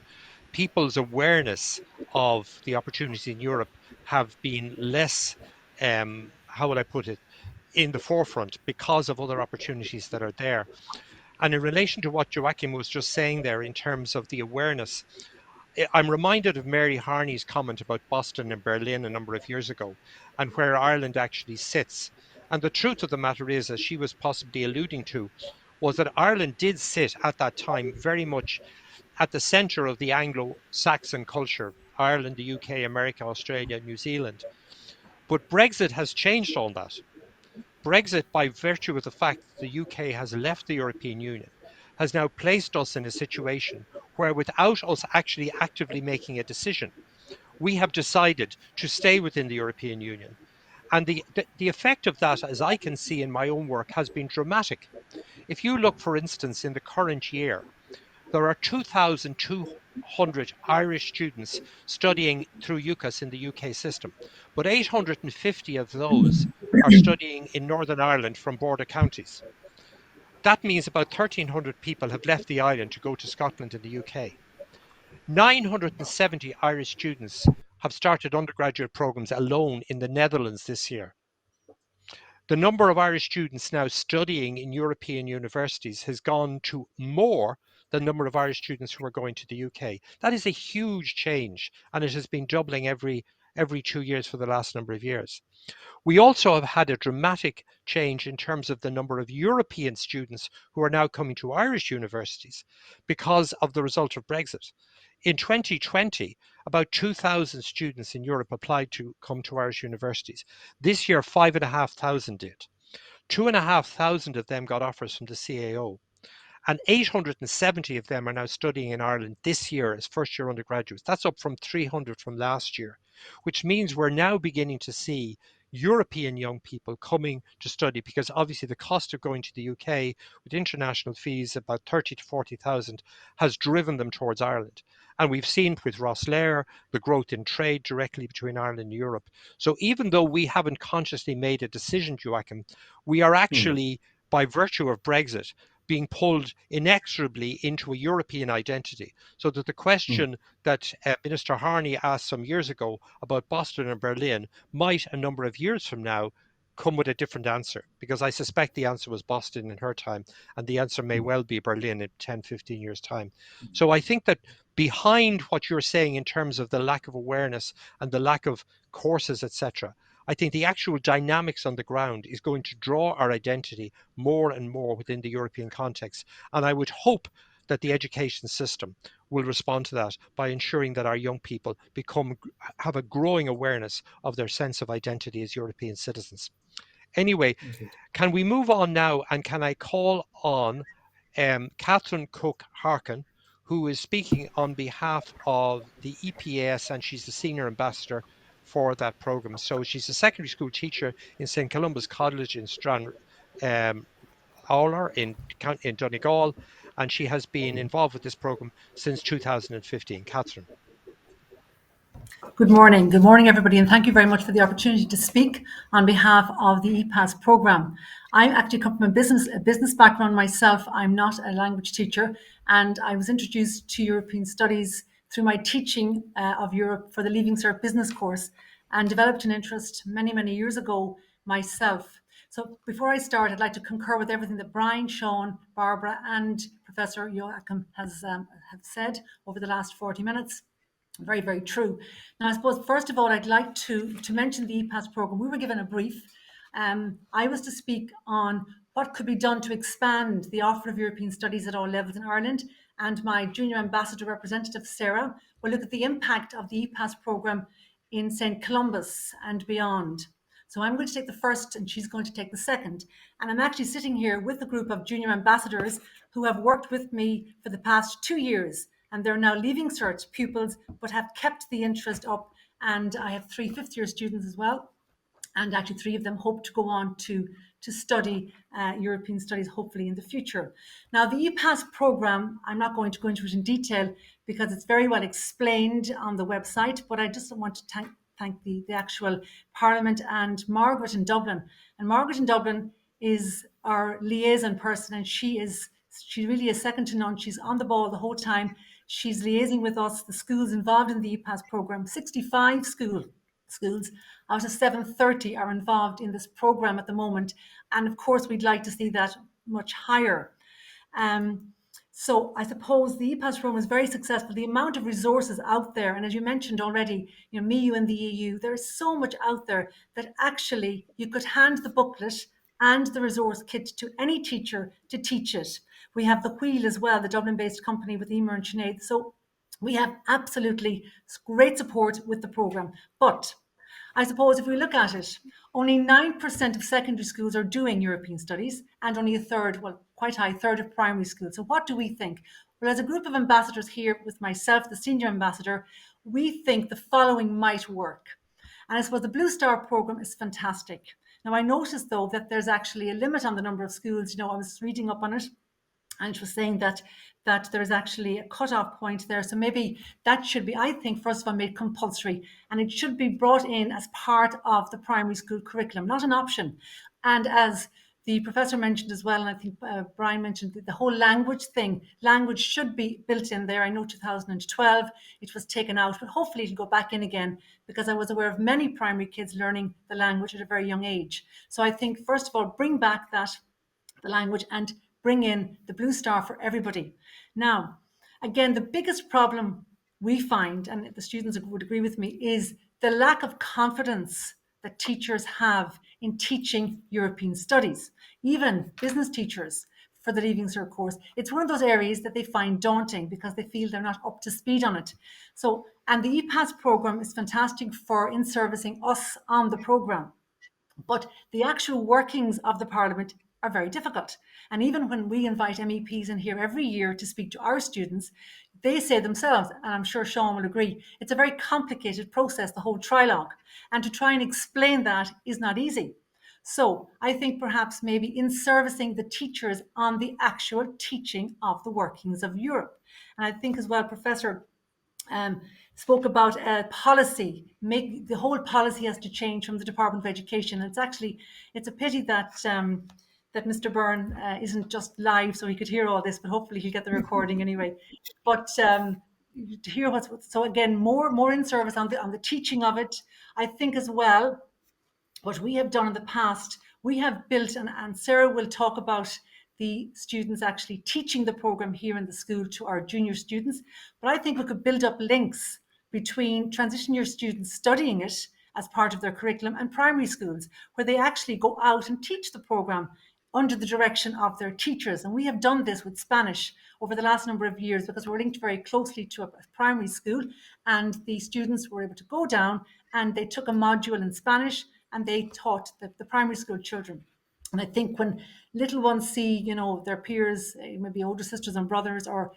people's awareness of the opportunities in Europe have been less, how would I put it, in the forefront because of other opportunities that are there. And in relation to what Joachim was just saying there in terms of the awareness, I'm reminded of Mary Harney's comment about Boston and Berlin a number of years ago, and where Ireland actually sits. And the truth of the matter is, as she was possibly alluding to, was that Ireland did sit at that time very much at the centre of the Anglo-Saxon culture, Ireland, the UK, America, Australia, New Zealand. But Brexit has changed all that. Brexit, by virtue of the fact that the UK has left the European Union, has now placed us in a situation where, without us actually actively making a decision, we have decided to stay within the European Union. And the effect of that, as I can see in my own work, has been dramatic. If you look, for instance, in the current year, there are 2,200 Irish students studying through UCAS in the UK system, but 850 of those are studying in Northern Ireland from border counties. That means about 1,300 people have left the island to go to Scotland and the UK. 970 Irish students have started undergraduate programs alone in the Netherlands this year. The number of Irish students now studying in European universities has gone to more than the number of Irish students who are going to the UK. That is a huge change, and it has been doubling every 2 years for the last number of years. We also have had a dramatic change in terms of the number of European students who are now coming to Irish universities because of the result of Brexit. In 2020, about 2,000 students in Europe applied to come to Irish universities. This year, 5,500 did. 2,500 of them got offers from the CAO. And 870 of them are now studying in Ireland this year as first year undergraduates. That's up from 300 from last year, which means we're now beginning to see European young people coming to study, because obviously the cost of going to the UK with international fees, about 30 to 40,000, has driven them towards Ireland. And we've seen with Rosslare the growth in trade directly between Ireland and Europe. So even though we haven't consciously made a decision, Joachim, we are actually, by virtue of Brexit, being pulled inexorably into a European identity. So that the question that Minister Harney asked some years ago about Boston and Berlin might, a number of years from now, come with a different answer, because I suspect the answer was Boston in her time, and the answer may well be Berlin in 10, 15 years' time. So I think that behind what you're saying in terms of the lack of awareness and the lack of courses, etc., I think the actual dynamics on the ground is going to draw our identity more and more within the European context. And I would hope that the education system will respond to that by ensuring that our young people have a growing awareness of their sense of identity as European citizens. Anyway, can we move on now, and can I call on Catherine Cooke-Harkin, who is speaking on behalf of the EPAS, and she's the Senior Ambassador for that programme. So she's a secondary school teacher in St. Columba's College in Stranorlar in Donegal, and she has been involved with this programme since 2015. Catherine. Good morning. Good morning, everybody, and thank you very much for the opportunity to speak on behalf of the Epas programme. I actually come from a business background myself. I'm not a language teacher, and I was introduced to European studies through my teaching of Europe for the Leaving Cert business course, and developed an interest many, many years ago myself. So before I start, I'd like to concur with everything that Brian, Sean, Barbara and Professor Joachim has have said over the last 40 minutes. Very, very true. Now, I suppose, first of all, I'd like to mention the Epas programme. We were given a brief. I was to speak on what could be done to expand the offer of European studies at all levels in Ireland, and my junior ambassador representative, Sarah, will look at the impact of the Epas programme in St. Columbus and beyond. So I'm going to take the first and she's going to take the second. And I'm actually sitting here with a group of junior ambassadors who have worked with me for the past 2 years. And they're now leaving cert pupils, but have kept the interest up. And I have 3 fifth-year students as well. And actually 3 of them hope to go on to study European studies, hopefully in the future. Now, the EPAS programme, I'm not going to go into it in detail because it's very well explained on the website, but I just want to thank the actual Parliament and Margaret in Dublin. And Margaret in Dublin is our liaison person, and she really is second to none. She's on the ball the whole time. She's liaising with us, the schools involved in the EPAS programme. 65 schools out of 730 are involved in this programme at the moment. And of course, we'd like to see that much higher. So I suppose the EPAS programme is very successful. The amount of resources out there, and as you mentioned already, MeU and the EU, there is so much out there that actually you could hand the booklet and the resource kit to any teacher to teach it. We have the Wheel as well, the Dublin-based company with Emer and Sinead. So we have absolutely great support with the programme. But I suppose if we look at it, only 9% of secondary schools are doing European studies, and only a third, well, quite high, third of primary schools. So what do we think? Well, as a group of ambassadors here with myself, the senior ambassador, we think the following might work. And I suppose the Blue Star programme is fantastic. Now, I noticed, though, that there's actually a limit on the number of schools. I was reading up on it, and it was saying that there's actually a cutoff point there. So maybe that should be, I think, first of all, made compulsory, and it should be brought in as part of the primary school curriculum, not an option. And as the professor mentioned as well, and I think Brian mentioned the whole language thing. Language should be built in there. I know 2012 it was taken out, but hopefully it'll go back in again, because I was aware of many primary kids learning the language at a very young age. So I think, first of all, bring back the language and bring in the Blue Star for everybody. Now, again, the biggest problem we find, and the students would agree with me, is the lack of confidence that teachers have in teaching European studies, even business teachers for the Leaving Cert course. It's one of those areas that they find daunting because they feel they're not up to speed on it. So, and the EPAS programme is fantastic for in-servicing us on the programme. But the actual workings of the Parliament are very difficult. And even when we invite MEPs in here every year to speak to our students, they say themselves, and I'm sure Sean will agree, it's a very complicated process, the whole trilogue. And to try and explain that is not easy. So I think perhaps maybe in servicing the teachers on the actual teaching of the workings of Europe. And I think as well, Professor spoke about policy. The whole policy has to change from the Department of Education. And it's a pity that Mr. Byrne isn't just live so he could hear all this, but hopefully he'll get the recording anyway. But to hear so again, more in service on the teaching of it. I think as well, what we have done in the past, we have built, and Sarah will talk about the students actually teaching the programme here in the school to our junior students. But I think we could build up links between transition year students studying it as part of their curriculum and primary schools, where they actually go out and teach the programme under the direction of their teachers. And we have done this with Spanish over the last number of years because we're linked very closely to a primary school, and the students were able to go down and they took a module in Spanish and they taught the primary school children. And I think when little ones see, their peers, maybe older sisters and brothers, or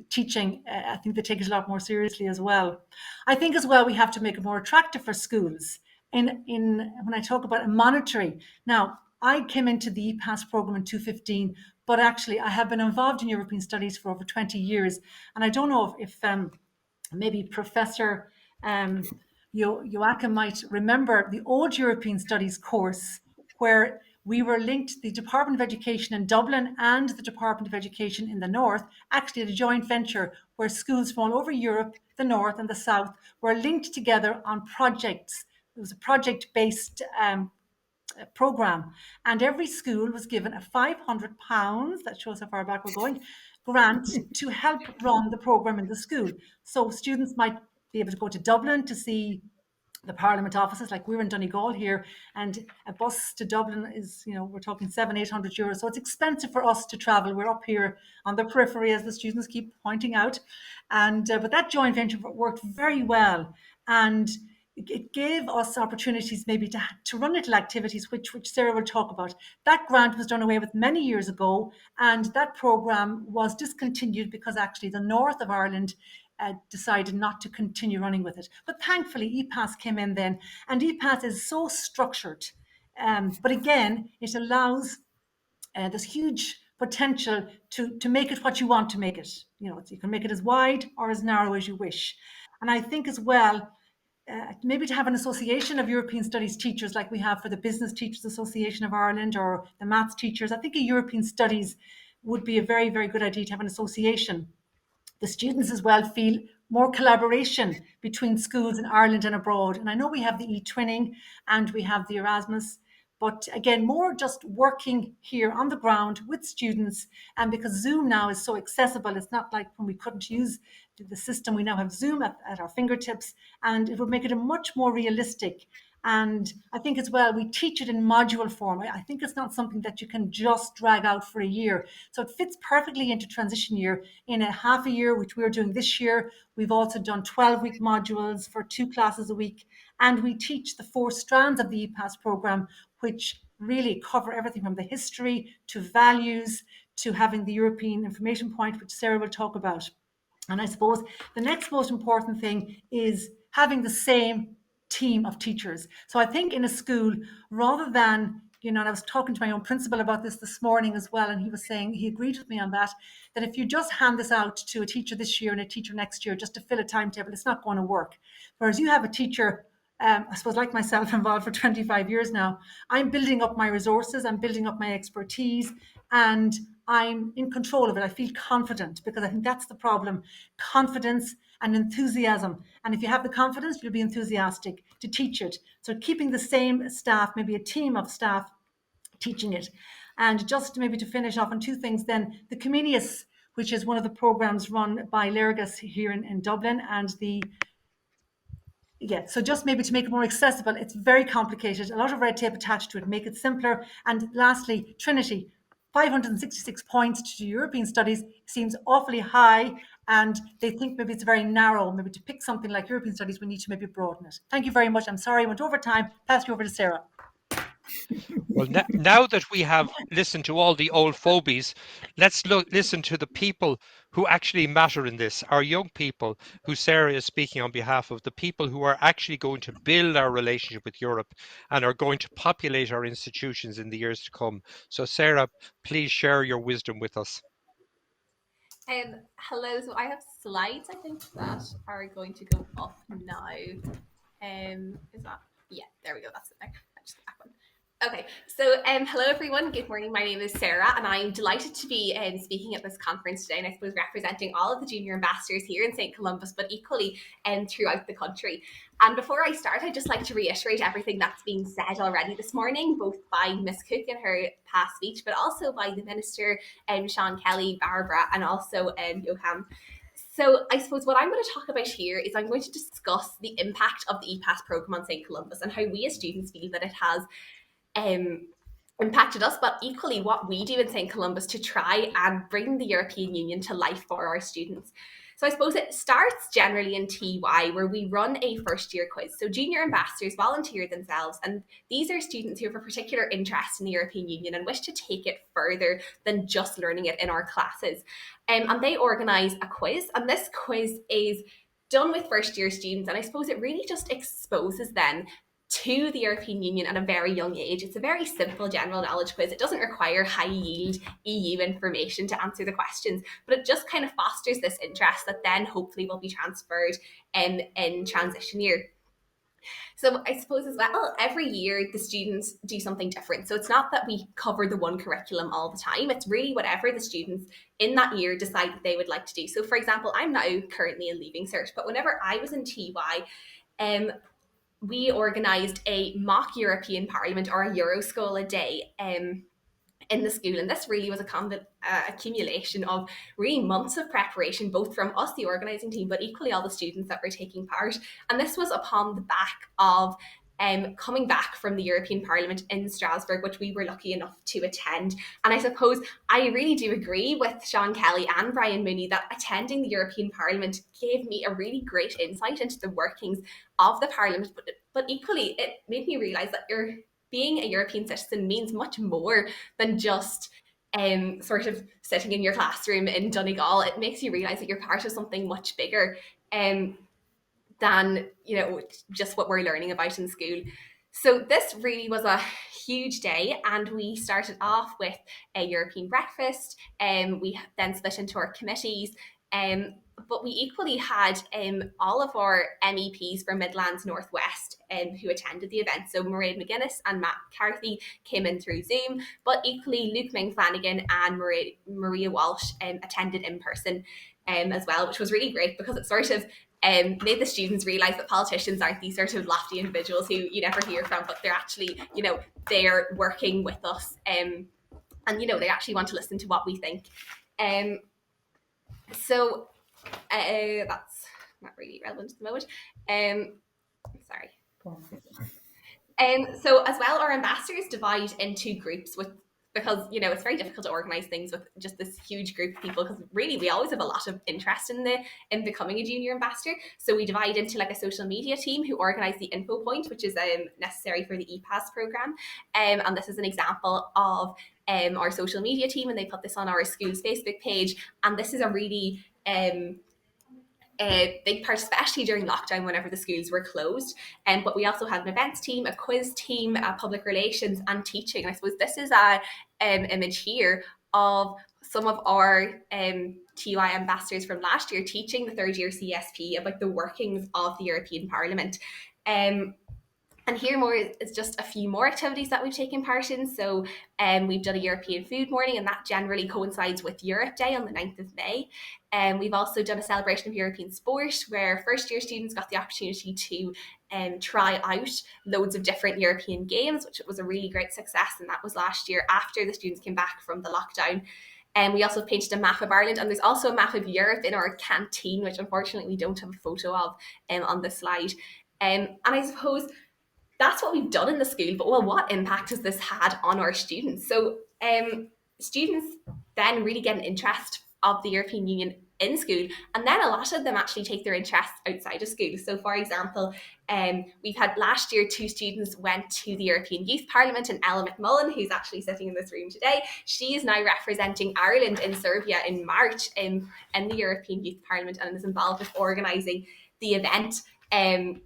teaching, I think they take it a lot more seriously as well. I think as well we have to make it more attractive for schools. In when I talk about a monetary, now I came into the EPAS programme in 2015, but actually I have been involved in European studies for over 20 years. And I don't know if maybe Professor Joachim might remember the old European studies course, where we were linked, the Department of Education in Dublin and the Department of Education in the North, actually had a joint venture where schools from all over Europe, the North and the South, were linked together on projects. It was a project-based programme, and every school was given a £500, that shows how far back we're going, grant to help run the programme in the school. So students might be able to go to Dublin to see the Parliament offices, like we're in Donegal here, and a bus to Dublin is, we're talking €700-800. So it's expensive for us to travel. We're up here on the periphery, as the students keep pointing out. And but that joint venture worked very well, and it gave us opportunities maybe to run little activities, which Sarah will talk about. That grant was done away with many years ago, and that programme was discontinued because actually the north of Ireland decided not to continue running with it. But thankfully, Epas came in then, and Epas is so structured. But again, it allows this huge potential to make it what you want to make it. You can make it as wide or as narrow as you wish. And I think as well, maybe to have an association of European Studies teachers like we have for the Business Teachers Association of Ireland or the Maths teachers, I think a European Studies would be a very, very good idea to have an association. The students as well feel more collaboration between schools in Ireland and abroad. And I know we have the e-twinning and we have the Erasmus, but again, more just working here on the ground with students. And because Zoom now is so accessible, it's not like when we couldn't use the system, we now have Zoom at our fingertips, and it would make it a much more realistic. And I think as well, we teach it in module form. I think it's not something that you can just drag out for a year. So it fits perfectly into transition year in a half a year, which we're doing this year. We've also done 12-week modules for 2 classes a week. And we teach the 4 strands of the Epas program, which really cover everything from the history to values to having the European information point, which Sarah will talk about. And I suppose the next most important thing is having the same team of teachers. So I think in a school, rather than, and I was talking to my own principal about this morning as well, and he was saying, he agreed with me on that if you just hand this out to a teacher this year and a teacher next year just to fill a timetable, it's not going to work. Whereas you have a teacher, I suppose like myself, involved for 25 years now, I'm building up my resources, I'm building up my expertise, and I'm in control of it. I feel confident, because I think that's the problem. Confidence and enthusiasm. And if you have the confidence, you'll be enthusiastic to teach it. So keeping the same staff, maybe a team of staff teaching it. And just maybe to finish off on 2 things then, the Comenius, which is one of the programs run by Lergus here in Dublin, and so just maybe to make it more accessible, it's very complicated, a lot of red tape attached to it, make it simpler. And lastly, Trinity, 566 points to European Studies seems awfully high, and they think maybe it's very narrow. Maybe to pick something like European Studies, we need to maybe broaden it. Thank you very much. I'm sorry I went over time. Pass you over to Sarah. Well, now that we have listened to all the old phobies, let's listen to the people who actually matter in this, our young people who Sarah is speaking on behalf of, the people who are actually going to build our relationship with Europe and are going to populate our institutions in the years to come. So Sarah, please share your wisdom with us. Hello, so I have slides, I think, that are going to go up now. Is that, yeah, there we go, that's it there. Just the back one. Okay, so hello everyone, good morning, my name is Sarah, and I'm delighted to be speaking at this conference today, and I suppose representing all of the junior ambassadors here in St. Columbus, but equally throughout the country. And before I start, I'd just like to reiterate everything that's been said already this morning, both by Ms. Cooke in her past speech, but also by the Minister, Sean Kelly, Barbara, and also Joachim. So I suppose what I'm going to talk about here is I'm going to discuss the impact of the Epas programme on St. Columbus and how we as students feel that it has impacted us, but equally what we do in St. Columbus to try and bring the European Union to life for our students. So I suppose it starts generally in TY, where we run a first year quiz. So junior ambassadors volunteer themselves, and these are students who have a particular interest in the European Union and wish to take it further than just learning it in our classes. And they organise a quiz, and this quiz is done with first year students, and I suppose it really just exposes them to the European Union at a very young age. It's a very simple general knowledge quiz. It doesn't require high yield EU information to answer the questions, but it just kind of fosters this interest that then hopefully will be transferred in transition year. So I suppose as well, every year the students do something different. So it's not that we cover the one curriculum all the time. It's really whatever the students in that year decide that they would like to do. So for example, I'm now currently in Leaving Cert, but whenever I was in TY, we organised a mock European Parliament or a Euroschool a day in the school. And this really was a accumulation of really months of preparation, both from us, the organising team, but equally all the students that were taking part. And this was upon the back of coming back from the European Parliament in Strasbourg, which we were lucky enough to attend. And I suppose I really do agree with Sean Kelly and Brian Mooney that attending the European Parliament gave me a really great insight into the workings of the Parliament, but equally it made me realise that being a European citizen means much more than just sort of sitting in your classroom in Donegal. It makes you realise that you're part of something much bigger than, you know, just what we're learning about in school. So this really was a huge day, and we started off with a European breakfast, and we then split into our committees, but we equally had all of our MEPs from Midlands Northwest who attended the event. So Mairead McGuinness and Matt Carthy came in through Zoom, but equally Luke Ming Flanagan and Maria Walsh attended in person as well, which was really great because it sort of made the students realise that politicians aren't these sort of lofty individuals who you never hear from, but they're actually, you know, they're working with us and, you know, they actually want to listen to what we think. So that's not really relevant at the moment. Sorry. So as well, our ambassadors divide into groups because, you know, it's very difficult to organise things with just this huge group of people, because really we always have a lot of interest in becoming a junior ambassador. So we divide into like a social media team who organise the info point, which is necessary for the Epas programme. And this is an example of our social media team, and they put this on our school's Facebook page. And this is a really a big part, especially during lockdown whenever the schools were closed. But we also had an events team, a quiz team, public relations and teaching. And I suppose this is a image here of some of our TUI ambassadors from last year teaching the third year CSP about the workings of the European Parliament. And here more is just a few more activities that we've taken part in. So we've done a European food morning, and that generally coincides with Europe Day on the 9th of May. We've also done a celebration of European sport, where first year students got the opportunity to try out loads of different European games, which was a really great success. And that was last year after the students came back from the lockdown. And we also painted a map of Ireland, and there's also a map of Europe in our canteen, which unfortunately we don't have a photo of on the slide. And I suppose that's what we've done in the school, but well, what impact has this had on our students? So students then really get an interest of the European Union in school, and then a lot of them actually take their interests outside of school. So for example, we've had last year 2 students went to the European Youth Parliament, and Ella McMenamin, who's actually sitting in this room today, she is now representing Ireland in Serbia in March in the European Youth Parliament, and is involved with organising the event. And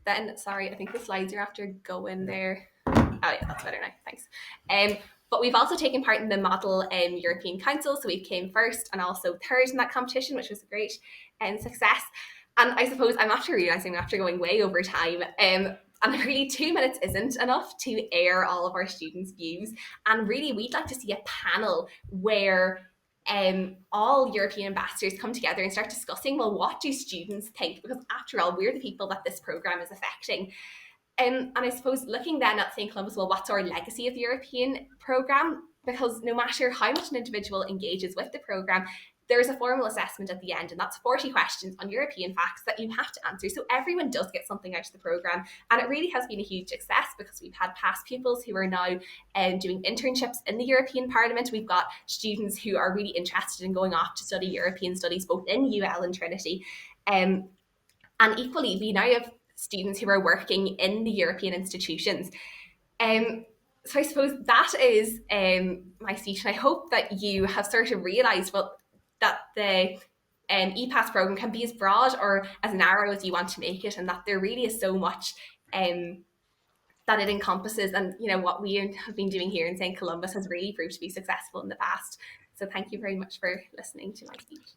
then, sorry, I think the slides are after going there. Oh yeah, that's better now, thanks. But we've also taken part in the Model European Council, so we came first and also third in that competition, which was a great success. And I suppose I'm after realising, after going way over time, and really 2 minutes isn't enough to air all of our students' views. And really, we'd like to see a panel where all European ambassadors come together and start discussing, well, what do students think? Because after all, we're the people that this programme is affecting. And I suppose looking then at St. Columba's, well, what's our legacy of the European programme? Because no matter how much an individual engages with the programme, there's a formal assessment at the end, and that's 40 questions on European facts that you have to answer. So everyone does get something out of the programme, and it really has been a huge success because we've had past pupils who are now doing internships in the European Parliament. We've got students who are really interested in going off to study European studies, both in UL and Trinity. And equally, we now have students who are working in the European institutions. So I suppose that is my speech, and I hope that you have sort of realised, well, that the Epas programme can be as broad or as narrow as you want to make it, and that there really is so much that it encompasses. And, you know, what we have been doing here in St. Columba's has really proved to be successful in the past. So thank you very much for listening to my speech.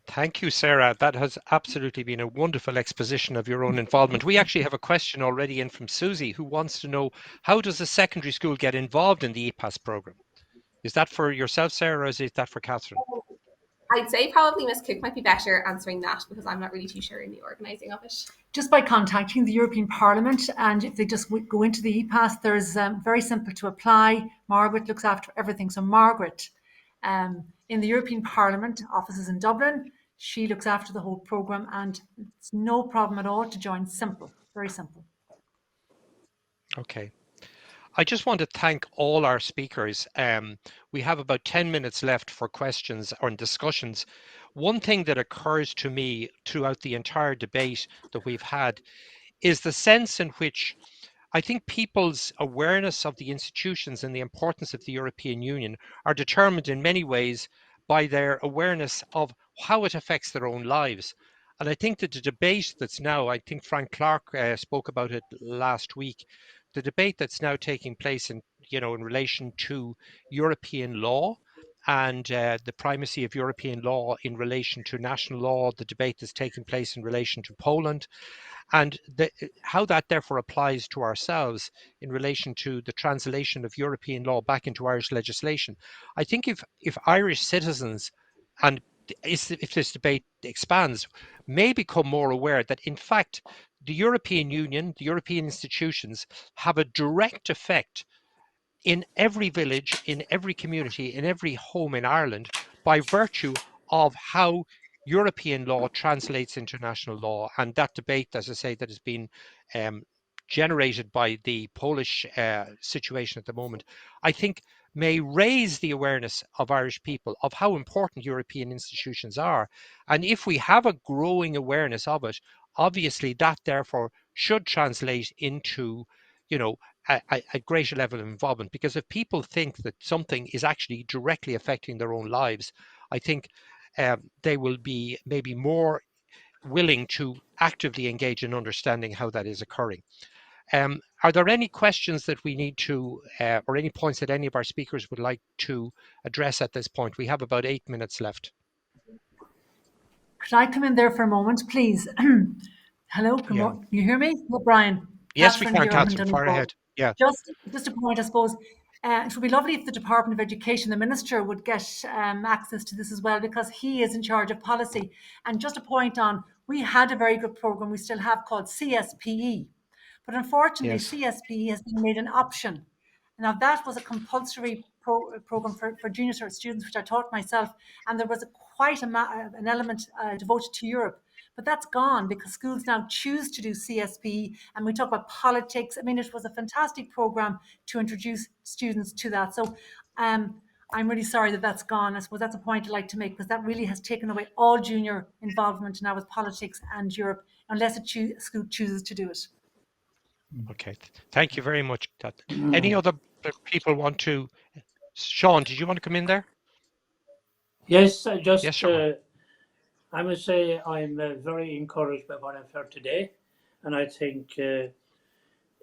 Thank you, Sarah. That has absolutely been a wonderful exposition of your own involvement. We actually have a question already in from Susie, who wants to know, how does a secondary school get involved in the Epas programme? Is that for yourself, Sarah, or is that for Catherine? I'd say probably Miss Cooke might be better answering that because I'm not really too sure in the organising of it. Just by contacting the European Parliament, and if they just go into the EPAS, there's very simple to apply. Margaret looks after everything. So Margaret, in the European Parliament, offices in Dublin, she looks after the whole programme, and it's no problem at all to join. Simple, very simple. Okay. I just want to thank all our speakers. We have about 10 minutes left for questions or discussions. One thing that occurs to me throughout the entire debate that we've had is the sense in which I think people's awareness of the institutions and the importance of the European Union are determined in many ways by their awareness of how it affects their own lives. And I think that the debate that's now, I think Frank Clark spoke about it last week, the debate that's now taking place in relation to European law and the primacy of European law in relation to national law, the debate that's taking place in relation to Poland, and how that therefore applies to ourselves in relation to the translation of European law back into Irish legislation. I think if Irish citizens, and if this debate expands, may become more aware that in fact the European Union, the European institutions have a direct effect in every village, in every community, in every home in Ireland by virtue of how European law translates international law. And that debate, as I say, that has been generated by the Polish situation at the moment, I think may raise the awareness of Irish people of how important European institutions are. And if we have a growing awareness of it, obviously that therefore should translate into, a greater level of involvement. Because if people think that something is actually directly affecting their own lives, I think they will be maybe more willing to actively engage in understanding how that is occurring. Are there any questions that we need to, or any points that any of our speakers would like to address at this point? We have about 8 minutes left. Could I come in there for a moment, please? Hello, good morning. Can you hear me? Well, Brian. Yes, we Catherine can, here, Catherine. Far ahead. Yeah. Just a point, I suppose. It would be lovely if the Department of Education, the Minister, would get access to this as well, because he is in charge of policy. And just a point on, we had a very good programme we still have called CSPE. But unfortunately, Yes. CSPE has been made an option. Now, that was a compulsory programme for junior cert students, which I taught myself, and there was quite an element devoted to Europe. But that's gone because schools now choose to do CSPE, and we talk about politics. I mean, it was a fantastic programme to introduce students to that. So I'm really sorry that that's gone. I suppose that's a point I'd like to make, because that really has taken away all junior involvement now with politics and Europe, unless a school chooses to do it. Okay, thank you very much. Any other people want to? Sean, did you want to come in there? Yes, Yes, Sean. I must say I'm very encouraged by what I've heard today, and I think,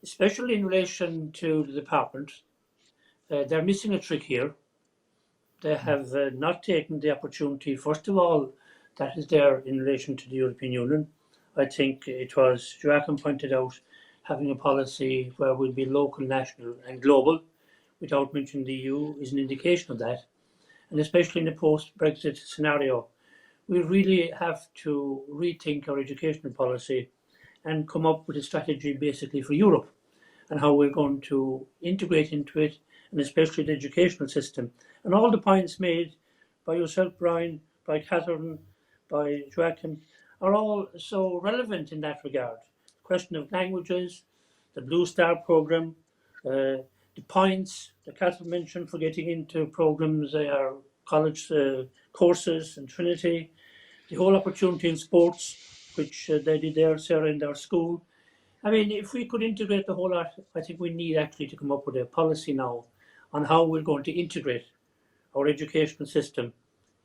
especially in relation to the department, they're missing a trick here. They have not taken the opportunity, first of all, that is there in relation to the European Union. I think it was, Joachim pointed out, having a policy where we'll be local, national and global, without mentioning the EU, is an indication of that. And especially in the post-Brexit scenario, we really have to rethink our educational policy and come up with a strategy basically for Europe and how we're going to integrate into it, and especially the educational system. And all the points made by yourself, Brian, by Catherine, by Joachim, are all so relevant in that regard. The question of languages, the Blue Star programme, the points that Catherine mentioned for getting into programmes, our college courses in Trinity, the whole opportunity in sports, which they did there, Sarah, in their school. I mean, if we could integrate the whole lot, I think we need actually to come up with a policy now on how we're going to integrate our educational system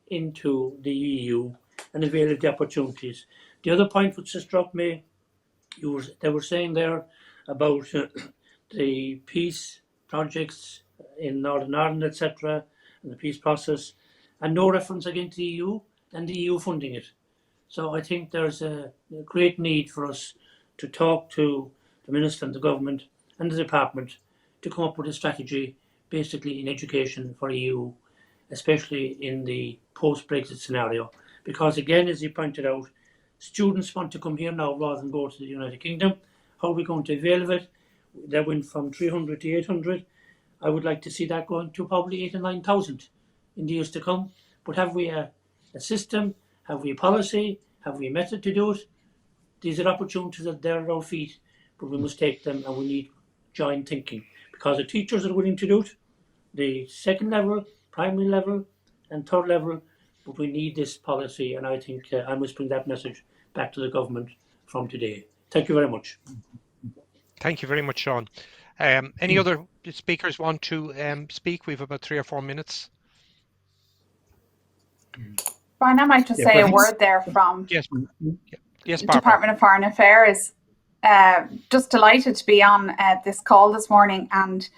into the EU and avail of the opportunities. The other point which struck me, they were saying there about the peace projects in Northern Ireland, etc., and the peace process, and no reference again to the EU and the EU funding it. So I think there's a great need for us to talk to the Minister and the Government and the Department to come up with a strategy basically in education for EU especially in the post-Brexit scenario. Because again, as you pointed out, students want to come here now rather than go to the United Kingdom. How are we going to avail of it? That went from 300 to 800. I would like to see that going to probably 8,000 and 9,000 in the years to come. But have we a system? Have we a policy? Have we a method to do it? These are opportunities that they're at our feet, but we must take them, and we need joint thinking. Because the teachers are willing to do it, the second level, primary level, and third level, but we need this policy, and I think I must bring that message back to the government from today. Thank you very much. Thank you very much, Sean. Any other speakers want to speak? We have about 3 or 4 minutes. Brian, I might just say a word there from Yes, the Department of Foreign Affairs. Just delighted to be on this call this morning and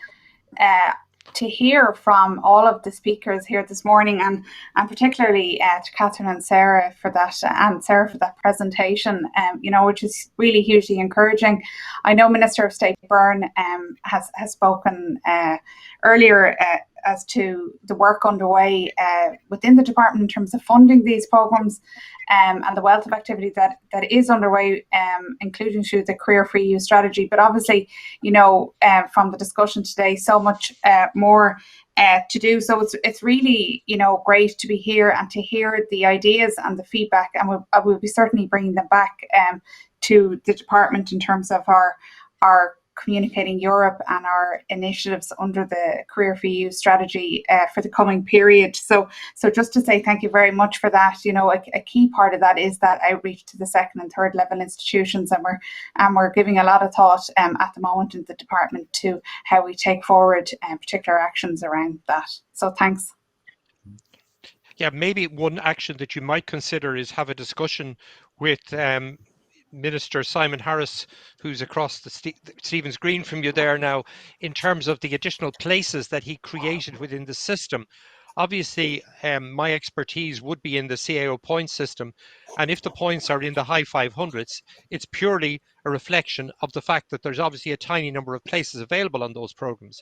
to hear from all of the speakers here this morning, and particularly to Catherine and Sarah for that presentation, which is really hugely encouraging. I know Minister of State Byrne has spoken earlier as to the work underway within the department in terms of funding these programmes, and the wealth of activity that is underway, including through the Career for EU strategy. But obviously, from the discussion today, so much more to do. So it's really, great to be here and to hear the ideas and the feedback, and we'll be certainly bringing them back to the department in terms of our Communicating Europe and our initiatives under the Career for EU strategy for the coming period. So just to say thank you very much for that. A key part of that is that outreach to the second and third level institutions, and we're giving a lot of thought at the moment in the department to how we take forward particular actions around that. So thanks. Yeah, maybe one action that you might consider is have a discussion with Minister Simon Harris, who's across the Stephen's Green from you there now, in terms of the additional places that he created within the system. Obviously, my expertise would be in the CAO point system, and if the points are in the high 500s, it's purely a reflection of the fact that there's obviously a tiny number of places available on those programs.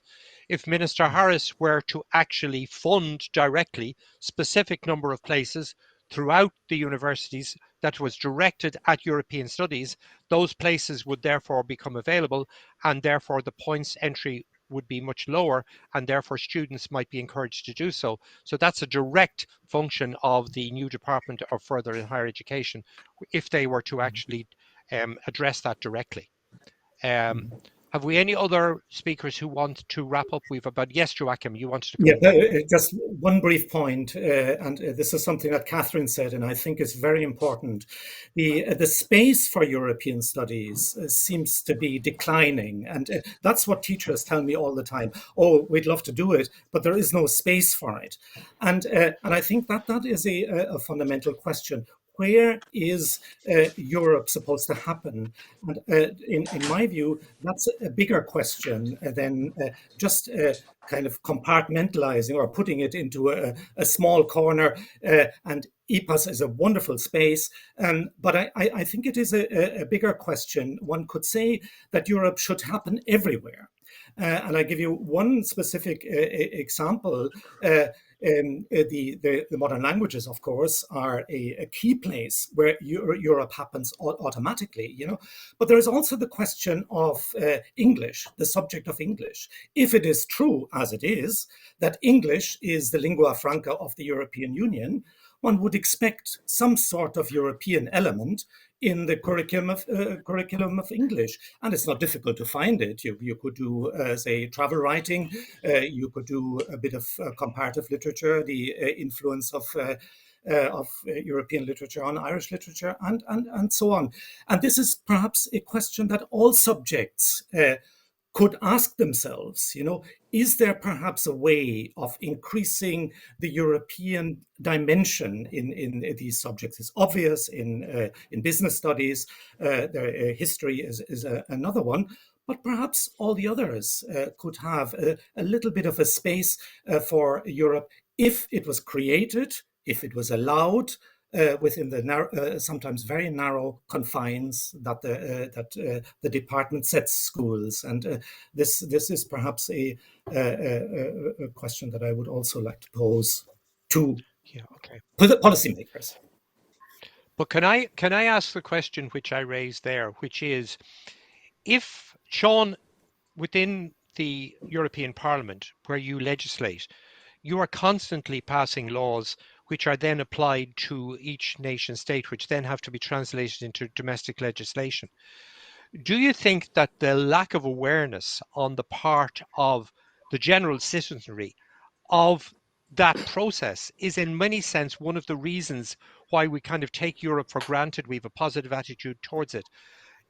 If Minister Harris were to actually fund directly specific number of places throughout the universities that was directed at European studies, those places would therefore become available, and therefore the points entry would be much lower, and therefore students might be encouraged to do so. So that's a direct function of the new Department of Further and Higher Education if they were to actually address that directly. Have we any other speakers who want to wrap up? We've about, yes, Joachim, you wanted to come just one brief point, and this is something that Catherine said, and I think is very important. The space for European studies seems to be declining, and that's what teachers tell me all the time. Oh, we'd love to do it, but there is no space for it. And I think that is a fundamental question. Where is Europe supposed to happen? And in my view, that's a bigger question than just kind of compartmentalizing or putting it into a small corner. And Epas is a wonderful space, but I think it is a bigger question. One could say that Europe should happen everywhere. And I give you one specific example. The modern languages, of course, are a key place where Europe happens automatically, But there is also the question of English, the subject of English. If it is true, as it is, that English is the lingua franca of the European Union, one would expect some sort of European element in the curriculum of English, and it's not difficult to find it. You could do, say, travel writing. You could do a bit of comparative literature, the influence of European literature on Irish literature, and so on. And this is perhaps a question that all subjects could ask themselves, is there perhaps a way of increasing the European dimension in these subjects? It's obvious in business studies, history is another one, but perhaps all the others could have a little bit of a space for Europe if it was created, if it was allowed, within the sometimes very narrow confines that the department sets schools, and this is perhaps a question that I would also like to pose. to Okay. policymakers. But can I ask the question which I raised there, which is, if, Sean, within the European Parliament, where you legislate, you are constantly passing laws which are then applied to each nation state, which then have to be translated into domestic legislation. Do you think that the lack of awareness on the part of the general citizenry of that process is in many sense one of the reasons why we kind of take Europe for granted? We have a positive attitude towards it.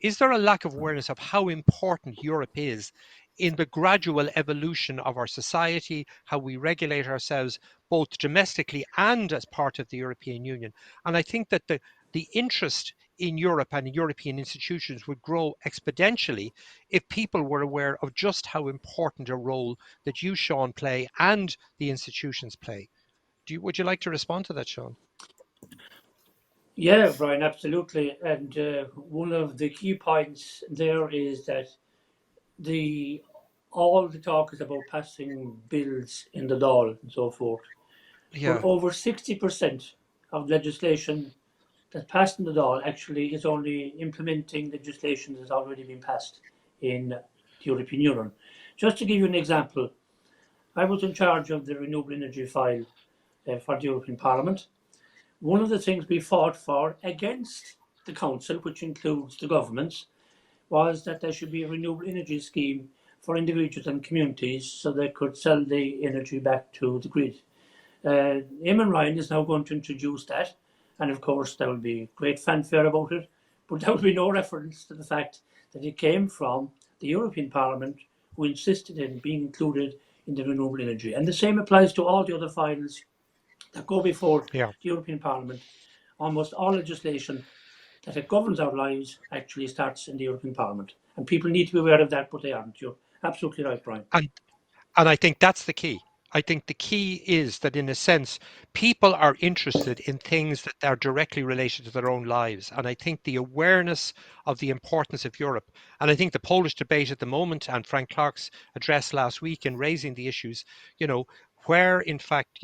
Is there a lack of awareness of how important Europe is in the gradual evolution of our society, how we regulate ourselves both domestically and as part of the European Union? And I think that the interest in Europe and European institutions would grow exponentially if people were aware of just how important a role that you, Sean, play and the institutions play. Would you like to respond to that, Sean? Yeah, Brian, absolutely. And one of the key points there is that all the talk is about passing bills in the Dáil and so forth. Yeah. But over 60% of legislation that's passed in the Dáil actually is only implementing legislation that's already been passed in the European Union. Just to give you an example, I was in charge of the renewable energy file for the European Parliament. One of the things we fought for against the Council, which includes the governments, was that there should be a renewable energy scheme for individuals and communities so they could sell the energy back to the grid. Eamon Ryan is now going to introduce that, and of course there will be great fanfare about it, but there will be no reference to the fact that it came from the European Parliament, who insisted in being included in the renewable energy. And the same applies to all the other files that go before the European Parliament. Almost all legislation that governs our lives actually starts in the European Parliament. And people need to be aware of that, but they aren't. You're absolutely right, Brian. And I think that's the key. I think the key is that, in a sense, people are interested in things that are directly related to their own lives. And I think the awareness of the importance of Europe, and I think the Polish debate at the moment and Frank Clark's address last week in raising the issues, where in fact,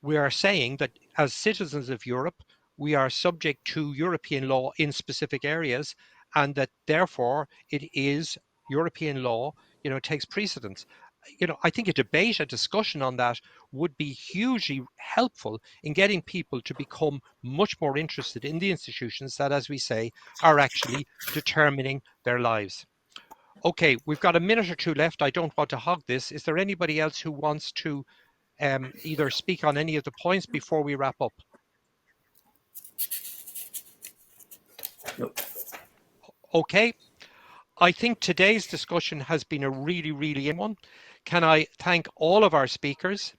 we are saying that as citizens of Europe, we are subject to European law in specific areas, and that therefore it is European law, takes precedence. I think a debate, a discussion on that would be hugely helpful in getting people to become much more interested in the institutions that, as we say, are actually determining their lives. Okay, we've got a minute or two left. I don't want to hog this. Is there anybody else who wants to either speak on any of the points before we wrap up? No. Okay. I think today's discussion has been a really, really interesting one. Can I thank all of our speakers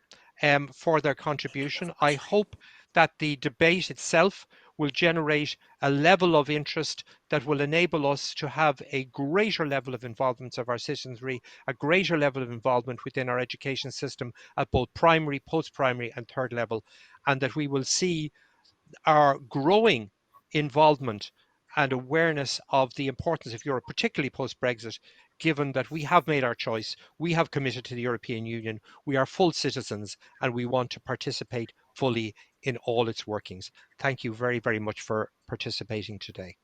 for their contribution? I hope that the debate itself will generate a level of interest that will enable us to have a greater level of involvement of our citizenry, a greater level of involvement within our education system at both primary, post-primary and third level, and that we will see our growing involvement and awareness of the importance of Europe, particularly post-Brexit, given that we have made our choice, we have committed to the European Union, we are full citizens, and we want to participate fully in all its workings. Thank you very, very much for participating today.